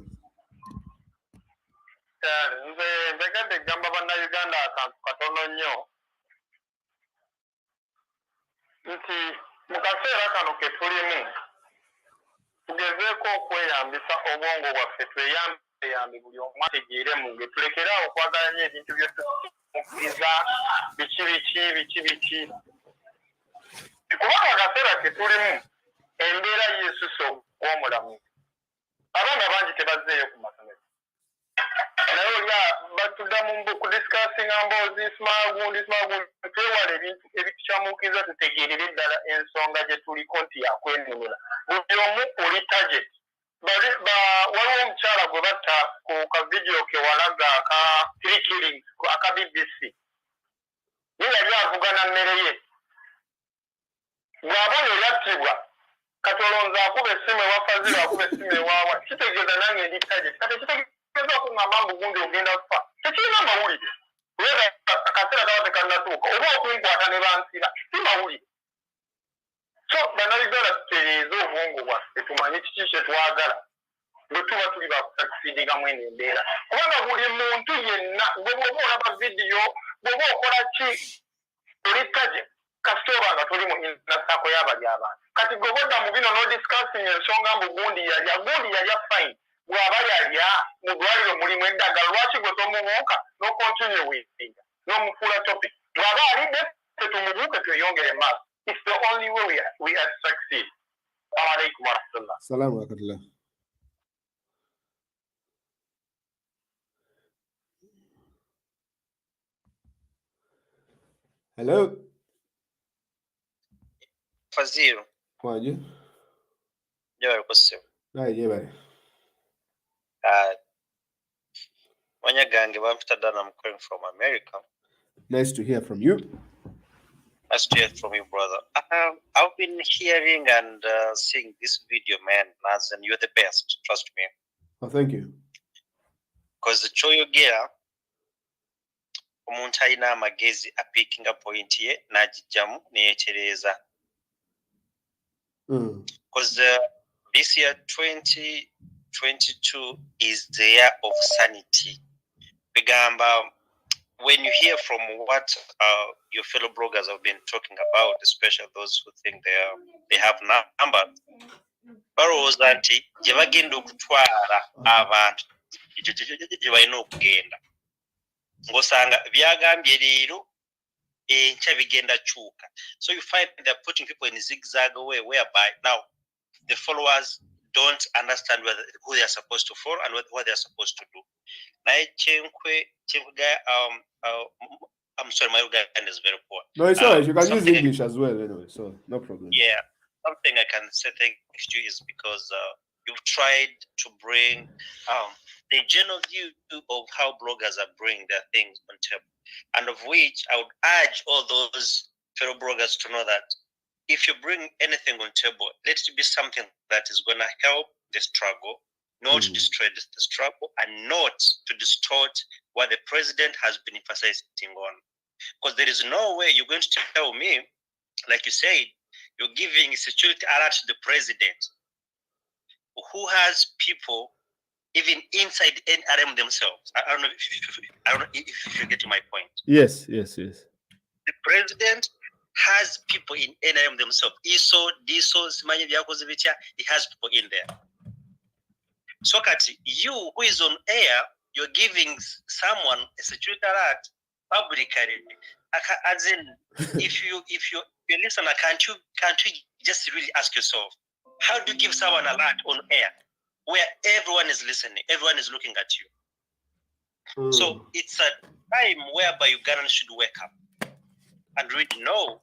Nze gamba bana Uganda akantu katono nnyo. Nti mu kaseera kano ke tulimu tugezeeko okweyambisa obwongo bwaffe, tweyambe buli omu ategeeremu, tulekere awo okwagalanya ebintu byonna mukiza biki kubanga akaseera ke tulimu embeera yesuso w'omulamu abaana bangi tebazzeeyo ku masomero naye olya batudda ku discassinga mboozi simagundi twewala ebintu ebitukyamuukiriza tutegeerere eddala ensonga gye tuliko nti yakwenunula buli omu oli target waliwo omukyala gwe batta ku kavidiyo ke walaga aka 3 killings aka BBC ye yali avugana mmere ye bw'aba oyo yattibwa kati olowooza akuba essimu ewafazira akuba essimu ewaawa kitegeeza nange ndi target kati kitegeeza okuŋŋamba mbugundi ogenda kufa tekirina mawulire kubera akaseera kaba tekannatuuka oba okunkwata ne bansira si mawulire so bannayuganda tutereeze obwongo bwaffe tumanye kiki kye twagala bwe tuba tuli bakusakisidingamu eno embeera kubanga buli muntu yenna gwe bw'oba olaba vidiyo bw'oba okola ki oli target kasitoba nga tuli mu nasaako y'abali abantu kati gwe bodda mu bino n'odiscussing ensonga mbu gundi yalya fine bw'aba yalya mu ddwaliro mulimu eddagala lwaki gwe tomubuuka n'okontinue wiisinga n'omufuula topic bw'aba alidde tetumubuuke tweyongere maaso it's the only way we are succeed. Alaikum warahmatullah. Salamu alaikum. Hello. Fazil. Kwaje? Jawari kusimu. Jebari. Wanyagange bampita dana, I'm calling from America. Nice to hear from you. Nice to hear from you, brother. I've been hearing and seeing this video, man, and you're the best. Trust me. Oh, thank you. Because the choyogera omuntu alina amagezi apicking up point ye n'agijjamu neyetereza. Because this year 2022 is the year of sanity. Begamba, when you hear from what your fellow bloggers have been talking about, especially those who think they have numbers, barowooza nti gye bagenda okutwala abantu gye balina okugenda ng'osanga byagambye leero enkya bigenda kyuka. So you find they're putting people in a zigzag way whereby now the followers don't understand who they are supposed to follow and what they are supposed to do. I'm sorry, my Ugandan is very poor. No, it's alright. You can use English as well, anyway, so no problem. Yeah, something I can say thank you is because you've tried to bring the general view of how bloggers are bringing their things on table, and of which I would urge all those fellow bloggers to know that if you bring anything on table, let it be something that is going to help the struggle, not to destroy the struggle, and not to distort what the president has been emphasizing on. Because there is no way you're going to tell me, like you said, you're giving security alert to the president, who has people even inside NRM themselves. I don't know if you're getting my point. Yes. The president has people in NRM themselves. ISO, DISO, he has people in there. So Kati, you who is on air, you're giving someone a security alert publicly. As in, if you listener, can't you just really ask yourself, how do you give someone an alert on air where everyone is listening, everyone is looking at you? So it's a time whereby Ugandans should wake up and really know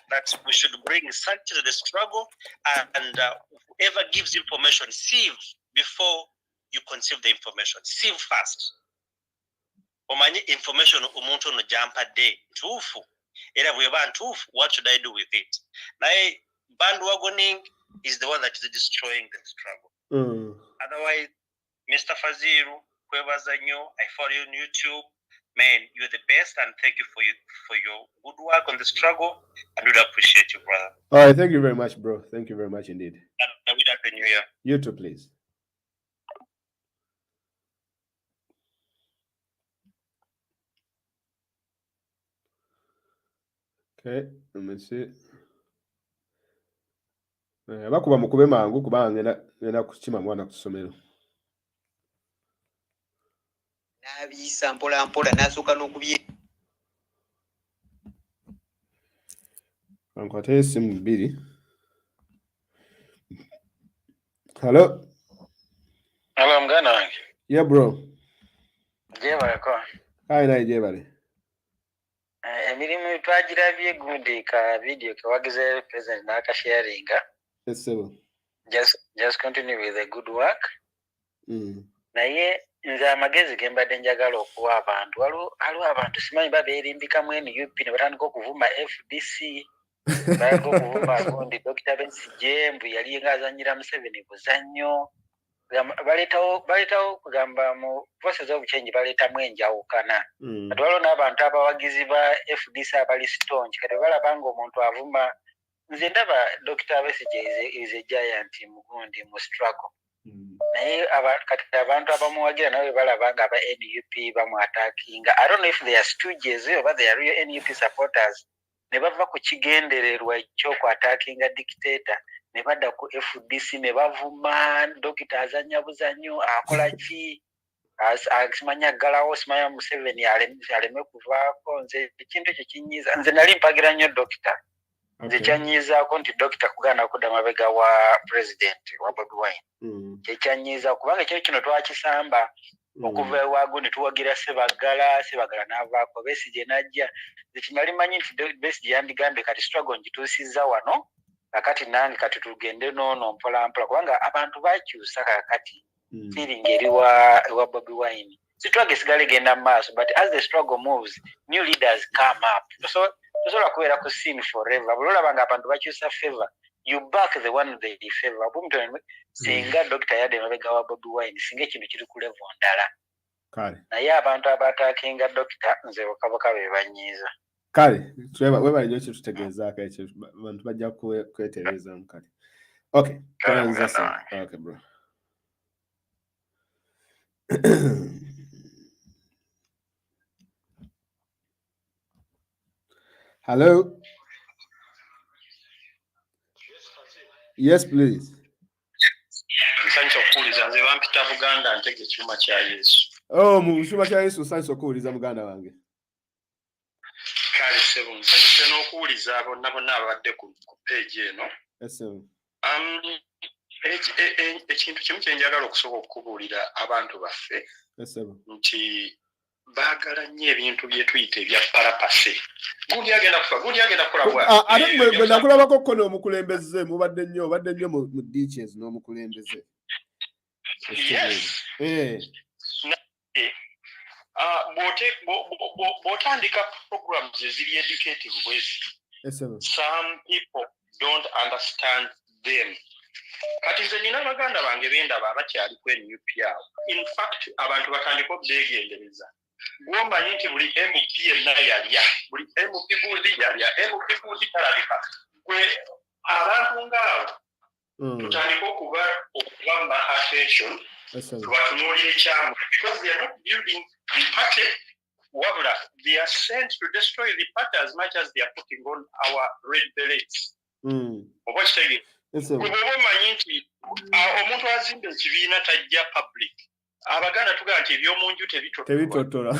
that we should bring sanity to the struggle, and whoever gives information, sieve before you conceive the information. Sieve fast. Omanye information umuntu no jump a day. Tufu. Era bweba ntufu, what should I do with it? Nae bandwagoning is the one that is destroying the struggle. Otherwise, Mr. Faziru, whoever's new, I follow you on YouTube. Man, you're the best, and thank you for your good work on the struggle. I really appreciate you, brother. All right, thank you very much, bro. Thank you very much indeed. And Happy New Year. You too, please. Okay, let me see. Bakuba mukube mangu kubanga ngenda kukima mwana ku ssomero. N'abiyisa mpola n'asooka n'okubye Ankwate simu mbili. Hello. Hello, mgana wange. Yeah, bro. Jebaleko. Hi, na jebale. Emirimu twagirabye gundi ka video ke wagize president nakasharinga. Yes, sir. Just continue with the good work. Naye nze amagezi ge mbadde njagala okuwa abantu waliwo abantu simanyi babeerimbika mu NUP ne batandika okuvuma FDC batandika okuvuma gundi Dr. Besigye mbu yali ng'azannyira Museveni buzannyo baleetawo kugamba mu forces of change baleetamu enjawukana kati waliwo n'abantu abawagizi ba FDC abali stonch kati balaba ng'omuntu avuma nze ndaba Dr. Besigye is a giant mugundi mu struggle naye kati abantu abamuwagira nawe balaba nga aba NUP bamwatakinga. I don't know if they are stooges oba they are real NUP supporters ne bava ku kigendererwa eky'okwatakinga dictator ne badda ku FDC ne bavuma Dokita azanya buzanyo akola ki asimanya galawo simanya Museveni aleme kuvaako nze ekintu ekyo kinyiiza nze nali mpagira nnyo Dokita nze kyanyiizaako nti Dokita kugaana kudda mabega wa president wa Bobi Wine kyekyanyiiza kubanga ekyo kino twakisamba okuva ewago ne tuwagira Sebagala n'avaako Besigye n'ajja ekimali manyi nti Besigye yandigambye kati struggle ngituusizza wano kakati nange kati tugende noono mpolampola kubanga abantu bakyusa kakati feeling eri wa Bobi Wine struggle esigala egenda mu maaso but as the struggle moves new leaders come up so tosobola kubeera ku scene forever buli olaba nga abantu bakyusa favor you back the one they favor bumutone singa Dr. yadde mabega wa Bobi Wine singa ekintu kiri ku level ndala kale naye abantu abatakinga Dr. nze bokaboka be banyiiza kale webali nyo kitutegeezaako ekyo abantu bajja kwetereezamu kale okay tuanza sasa okay bro hello. Yes, please. Nsanyusa okuwuliza nze bampita Buganda ntege ekyuma kya Yesu. Oh, mu kyuma kya Yesu nsanyusa okuwuliza muganda wange. Kale sebo nsanyusa n'okuwuliza bonna abadde ku page eno. Yes, sir. Ekintu kimu kye njagala okusooka okubuulira abantu baffe. Yes, sir. Nti baagala nnyo ebintu bye tuyita ebya parapase. Gundi agenda kufa, gundi agenda kulabwa. Ate mwe nakulabako ko n'omukulembeze mubadde nnyo mu ditches n'omukulembeze. Yes. Bw'otandika programs eziri educative bwezi. Yes, sir. Some people don't understand them. Kati nze nina baganda bange bendaba abakyali ku NUP awo. In fact abantu batandika okubeegendereza. Gwomanyi nti buli MP yenna yalya, buli MP gundi yalya, MP gundi talabika. Gwe abantu ng'abo tutandika okubamba attention tubatunuulira ekyamu because they are not building the party wabula they are sent to destroy the party as much as they are putting on our red berets. Oba kitegeeza bw'oba omanyi nti omuntu azimba ekibiina tajja public abaganda tugamba nti ebyomunju tebitotola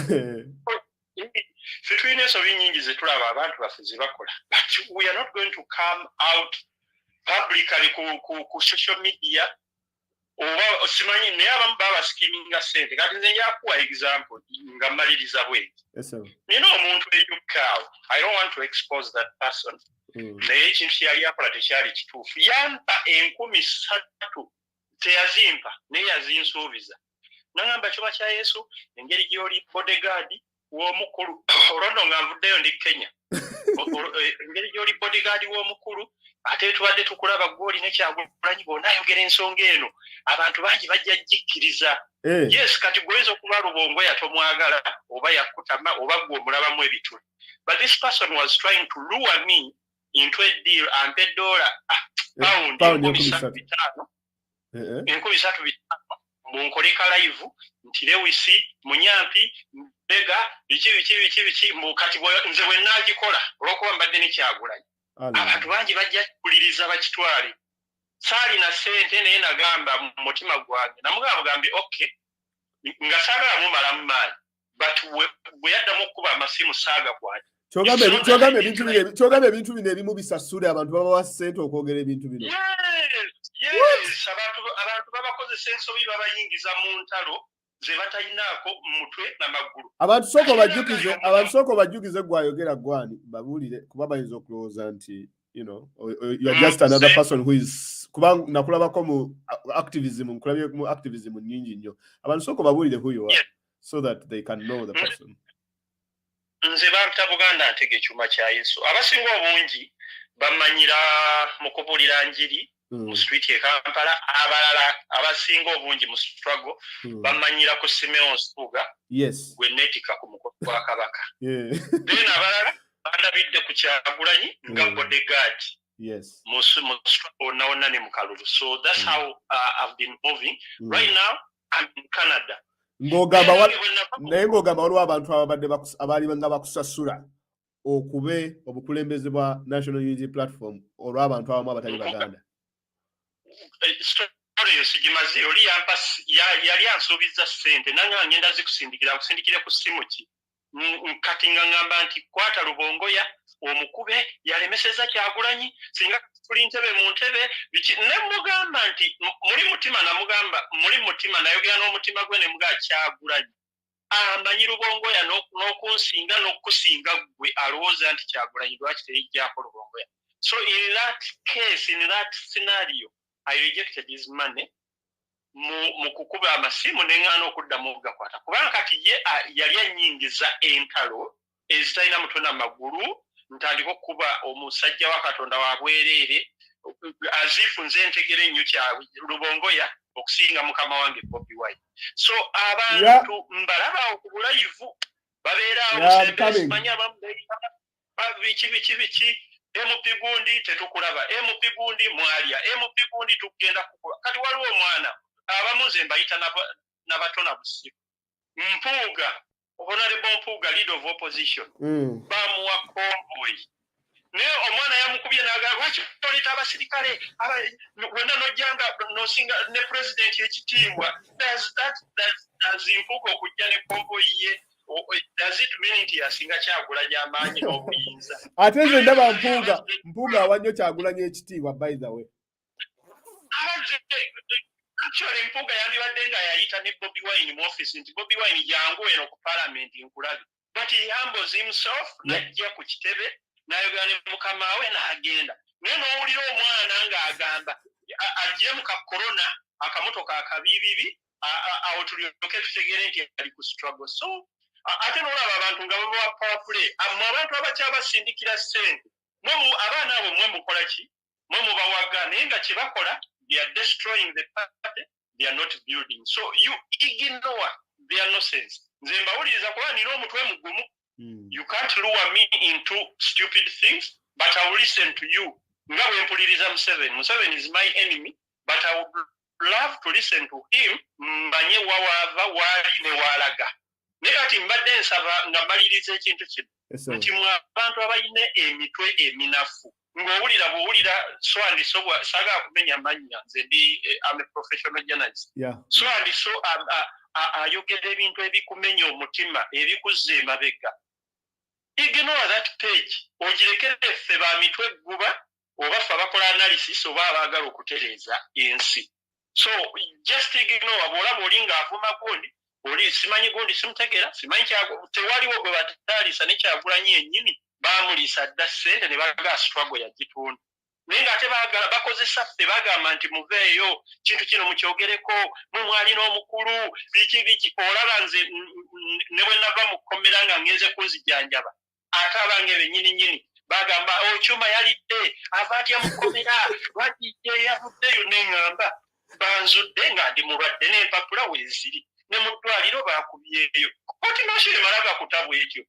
ffe tulina ensobi nnyingi ze tulaba abantu baffe ze bakola but we are not going to come out publicly ku social media oba simanyi naye abamu baba skiminga sente kati nze njakuwa example nga mmaliriza bweti nina omuntu eyukkaawo I don't want to expose that person naye ekintu kyeyali akola tekyali kituufu yampa 13,000 teyazimpa naye yazinsuubiza nangamba kyoba kya Yesu engeri gy'oli bodyguard w'omukulu olwono nga nvuddeyo ndi Kenya engeri gy'oli bodyguard w'omukulu ate tubadde tukulaba gw'oli nekyagulanyi bw'onaayogera ensonga eno abantu bangi bajja jikkiriza yes kati gw'oyinza okuba lubongo yatomwagala oba yakutama oba gw'omulabamu ebituli but this person was trying to lure me into a deal ampe $pound 3,500 munkoleka live nti Lewisi Munyampi Mbega biki kati nze bwe naagikola olw'okuba mbadde nekyagulanyi abantu bangi bajja kuliriza bakitwale saali na sente naye nagamba mu mutima gwange namugambye okay nga saagala mumala mu maanyi but bwe yaddamu okuba amasimu saaga gwange Kyogamba ebintu bino ebimu bisasule abantu babawa ssente okwogera ebintu bino. Yes, abantu babakozesa ensobi babayingiza mu ntalo ze batalinaako mu mutwe n'amagulu. Abantu sooka bajjukize gwayogera gwani babuulire kuba bayinza okulowooza nti you are just another person who is kuba nakulabako mu activism nnyingi nnyo. Abantu sooka babuulire who you are so that they can know the person. Nze banta Buganda ntege ekyuma kya Yesu. Abasinga obungi bamanyira mu kubuulira njiri mu street e Kampala, abalala abasinga obungi mu struggle bamanyira ku Simeon Suga gwe neetika ku mukono gwa Kabaka. Then abalala bandabidde ku Kyagulanyi nga bodyguard mu struggle nawonna ne mu kalulu. So that's how I've been moving. Right now I'm in Canada. Naye ng'ogamba waliwo abantu abaali nga bakusasula okube obukulembeze bwa National Unity Platform olw'abantu abamu abatali Baganda. Story sigimaze oli yali ansuubiza ssente nanga ngenda kusindikira ku ssimu ki kati ngamba nti kwata Lubongoya omukube yalemeseza Kyagulanyi singa tuli ntebe mu ntebe ne mugamba nti muli mutima namugamba muli mutima nayogera n'omutima gwe ne muga Kyagulanyi amanyi Lubongoya n'okunsinga n'okusinga gwe alowooza nti Kyagulanyi lwaki teyijjaako Lubongoya. So in that case, in that scenario, I rejected his money mu kukuba amasimu n'eŋŋaana okuddamu ogakwata kubanga kati ye yali annyingiza entalo ezitalina mutwe n'amagulu ntandika okukuba omusajja wa Katonda wa bwereere azifu nze ntegera ennyo kya Lubongoya okusinga mukama wange Bobi Wine. So abantu mbalaba ku bulayivu babeera simanyi abamu biki MP gundi tetukulaba MP gundi mwalya MP gundi tugenda kukula kati waliwo omwana abamu nze mbayita n'abatona busiku Mpuuga Honorable Mpuuga leader of opposition bamuwa convoy ne omwana yamukubye n'agamba lwaki toleta abasirikale wena nojjanga nosinga ne president ekitiibwa does Mpuuga okujja ne convoy ye does it mean nti yasinga Kyagulanyi amaanyi n'obuyinza? Ate nze ndaba Mpuuga awa nnyo Kyagulanyi ekitiibwa by the way. Actually Mpuuga yandibadde nga yayita ne Bobi Wine mu office nti Bobi Wine jangu eno ku parliament nkulabe. But he humbles himself n'ajja ku kitebe n'ayogera ne mukama we n'agenda. Naye n'owulira omwana ng'agamba ajje mu ka corona akamotoka akabibibi awo tulyoke tutegere nti ali ku struggle. So ate n'olaba abantu nga babawa power play mu abantu abakyabasindikira ssente abaana abo mwe mukola ki mwe mubawaga naye nga kye bakola they are destroying the party, they are not building. So you ignore their nonsense. Nze mbawuliriza kuba nina omutwe mugumu. You can't lure me into stupid things, but I will listen to you. Nga bwe mpuliriza Museveni is my enemy, but I would love to listen to him mbanye wawaava waali ne waalaga. Naye kati mbadde nsaba nga mbaliriza ekintu kino nti mwe abantu abalina emitwe eminafu ng'owulira bw'owulira Swandiso saagala kumenya mannya nze ndi am a professional journalist. Swandiso ayogera ebintu ebikumenya omutima ebikuzza emabega. Ignore that page ogirekere ffe ba mitwe gguba oba ffe abakola analysis oba abaagala okutereeza ensi. So just ignore bw'olaba oli ng'avuma gundi oli simanyi gundi simutegera simanyi tewaliwo gwe bataalisa ne Kyagulanyi yennyini baamuliisa dda ssente ne baga struggle yagitunda. Naye ng'ate bakozesa ffe bagamba nti muveeyo kintu kino mukyogereko mwe mwalina omukulu biki olaba nze ne bwe nava mu kkomera nga ngenze kunzijanjaba ate abange bennyini bagamba Okyuma yalidde ava atya mu kkomera lwakijje yavuddeyo n'eŋŋamba banzudde nga ndi mulwadde n'empapula weeziri ne mu ddwaliro baakubyeyo koti masho emalaga kutabu ekyo.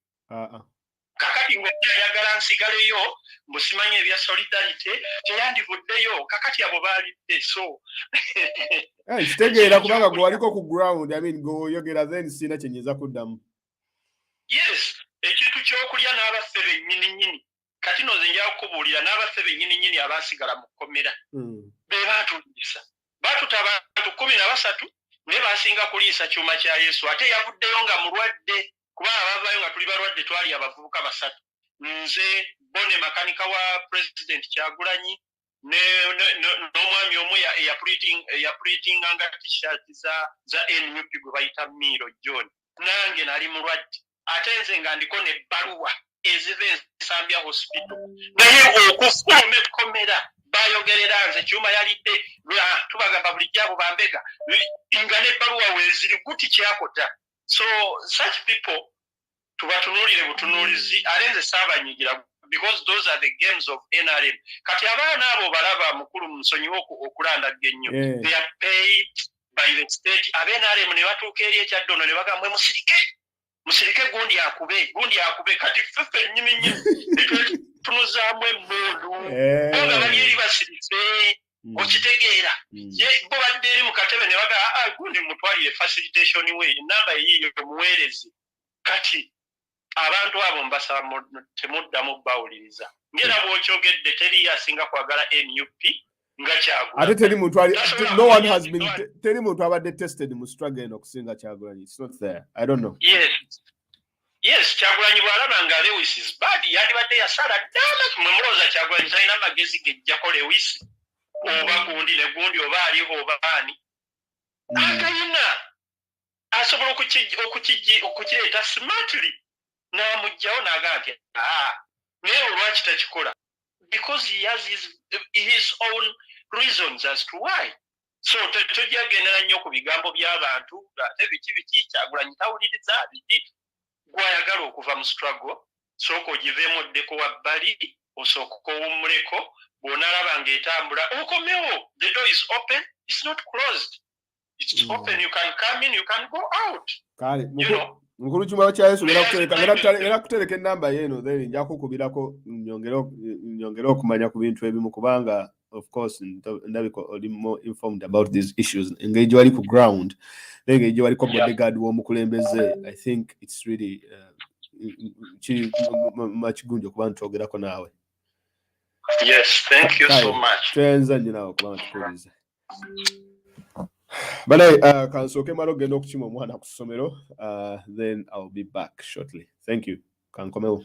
Kakati ng'ayagala nsigaleyo mbusimanye ebya solidarity teyandivuddeyo kakati abo baalidde. So kitegeera kubanga gwe waliko ku ground gweoyogera then sina kyenyiza kuddamu. Yes, ekintu ky'okulya n'abaffe bennyini kati noze nja kukubuulira n'abaffe bennyini abaasigala mu kkomera be baatulisa baatuta abantu 13 ne baasinga kuliisa kyuma kya Yesu ate yavuddeyo nga mulwadde kuba abavaayo nga tuli balwadde twali abavubuka 3 nze bone makanika wa president Kyagulanyi n'omwami omu yapuritinganga t-shirt za NUP gwe bayita Miro John nange nali mulwadde ate nze nga ndiko n'ebbaluwa eziva Nsambya hospital naye okufuluma ekkomera bayogerera nze Kyuma yalidde tubagamba bulijjo abo bambega nga n'ebbaluwa weeziri guti kyakota. So such people tubatunulire butunulizi ate nze saabanyigira because those are the games of NRM. Kati abaana abo balaba mukulu musonyiwo okulandagga ennyo. They are paid by the state. NRM ne batuuka eri ekyaddono ne bagamba musirike gundi akube kati ffeffe nnyiminyi ne twetunuzaamu emmundu nga bali eri basirise okitegeera bo badde eri mu katebe ne baga gundi mutwalire facilitation way enamba eyiyo muweerezi kati abantu abo mbasaba temuddamu bawuliriza ngera bw'okyogedde teri asinga kwagala NUP nga Kyagulanyi ate teri muntu no one has been teri muntu abadde tested mu struggle eno okusinga Kyagulanyi. It's not there. I don't know. Yes Kyagulanyi bw'alaba nga Lewis is bad yandibadde yasala ddala mwemuloza Kyagulanyi talina amagezi gejjako Lewis oba gundi ne gundi oba aliho oba ani agayina asobola okukireeta smartly n'amugjawo n'agaa nti naye olwaki takikola because he has his own reasons as to why. So tojagendera nnyo ku bigambo by'abantu ate biki Kyagulanyi tawuliriza biki gwayagala okuva mu struggle sooka ogiveemu oddeko wabbali osooka owummuleko bw'onalaba ng'etambula okomewo. The door is open, it's not closed. It's open, you can come in, you can go out. Kale mukulu Kyuma kya Yesu era kutereka ennamba yeeno then nja kukubirako nyongere okumanya ku bintu ebimu kubanga of course ndabiko oli more informed about these issues engage wali ku ground engage wali ko bodyguard w'omukulembeze. I think it's really much gunjo kuba ntogerako naawe. Yes, thank you so much. Twenza nyinawo kuba ntukuliza. Bale kansoke maro genda okukima omwana ku ssomero then I'll be back shortly. Thank you. Kankomeo.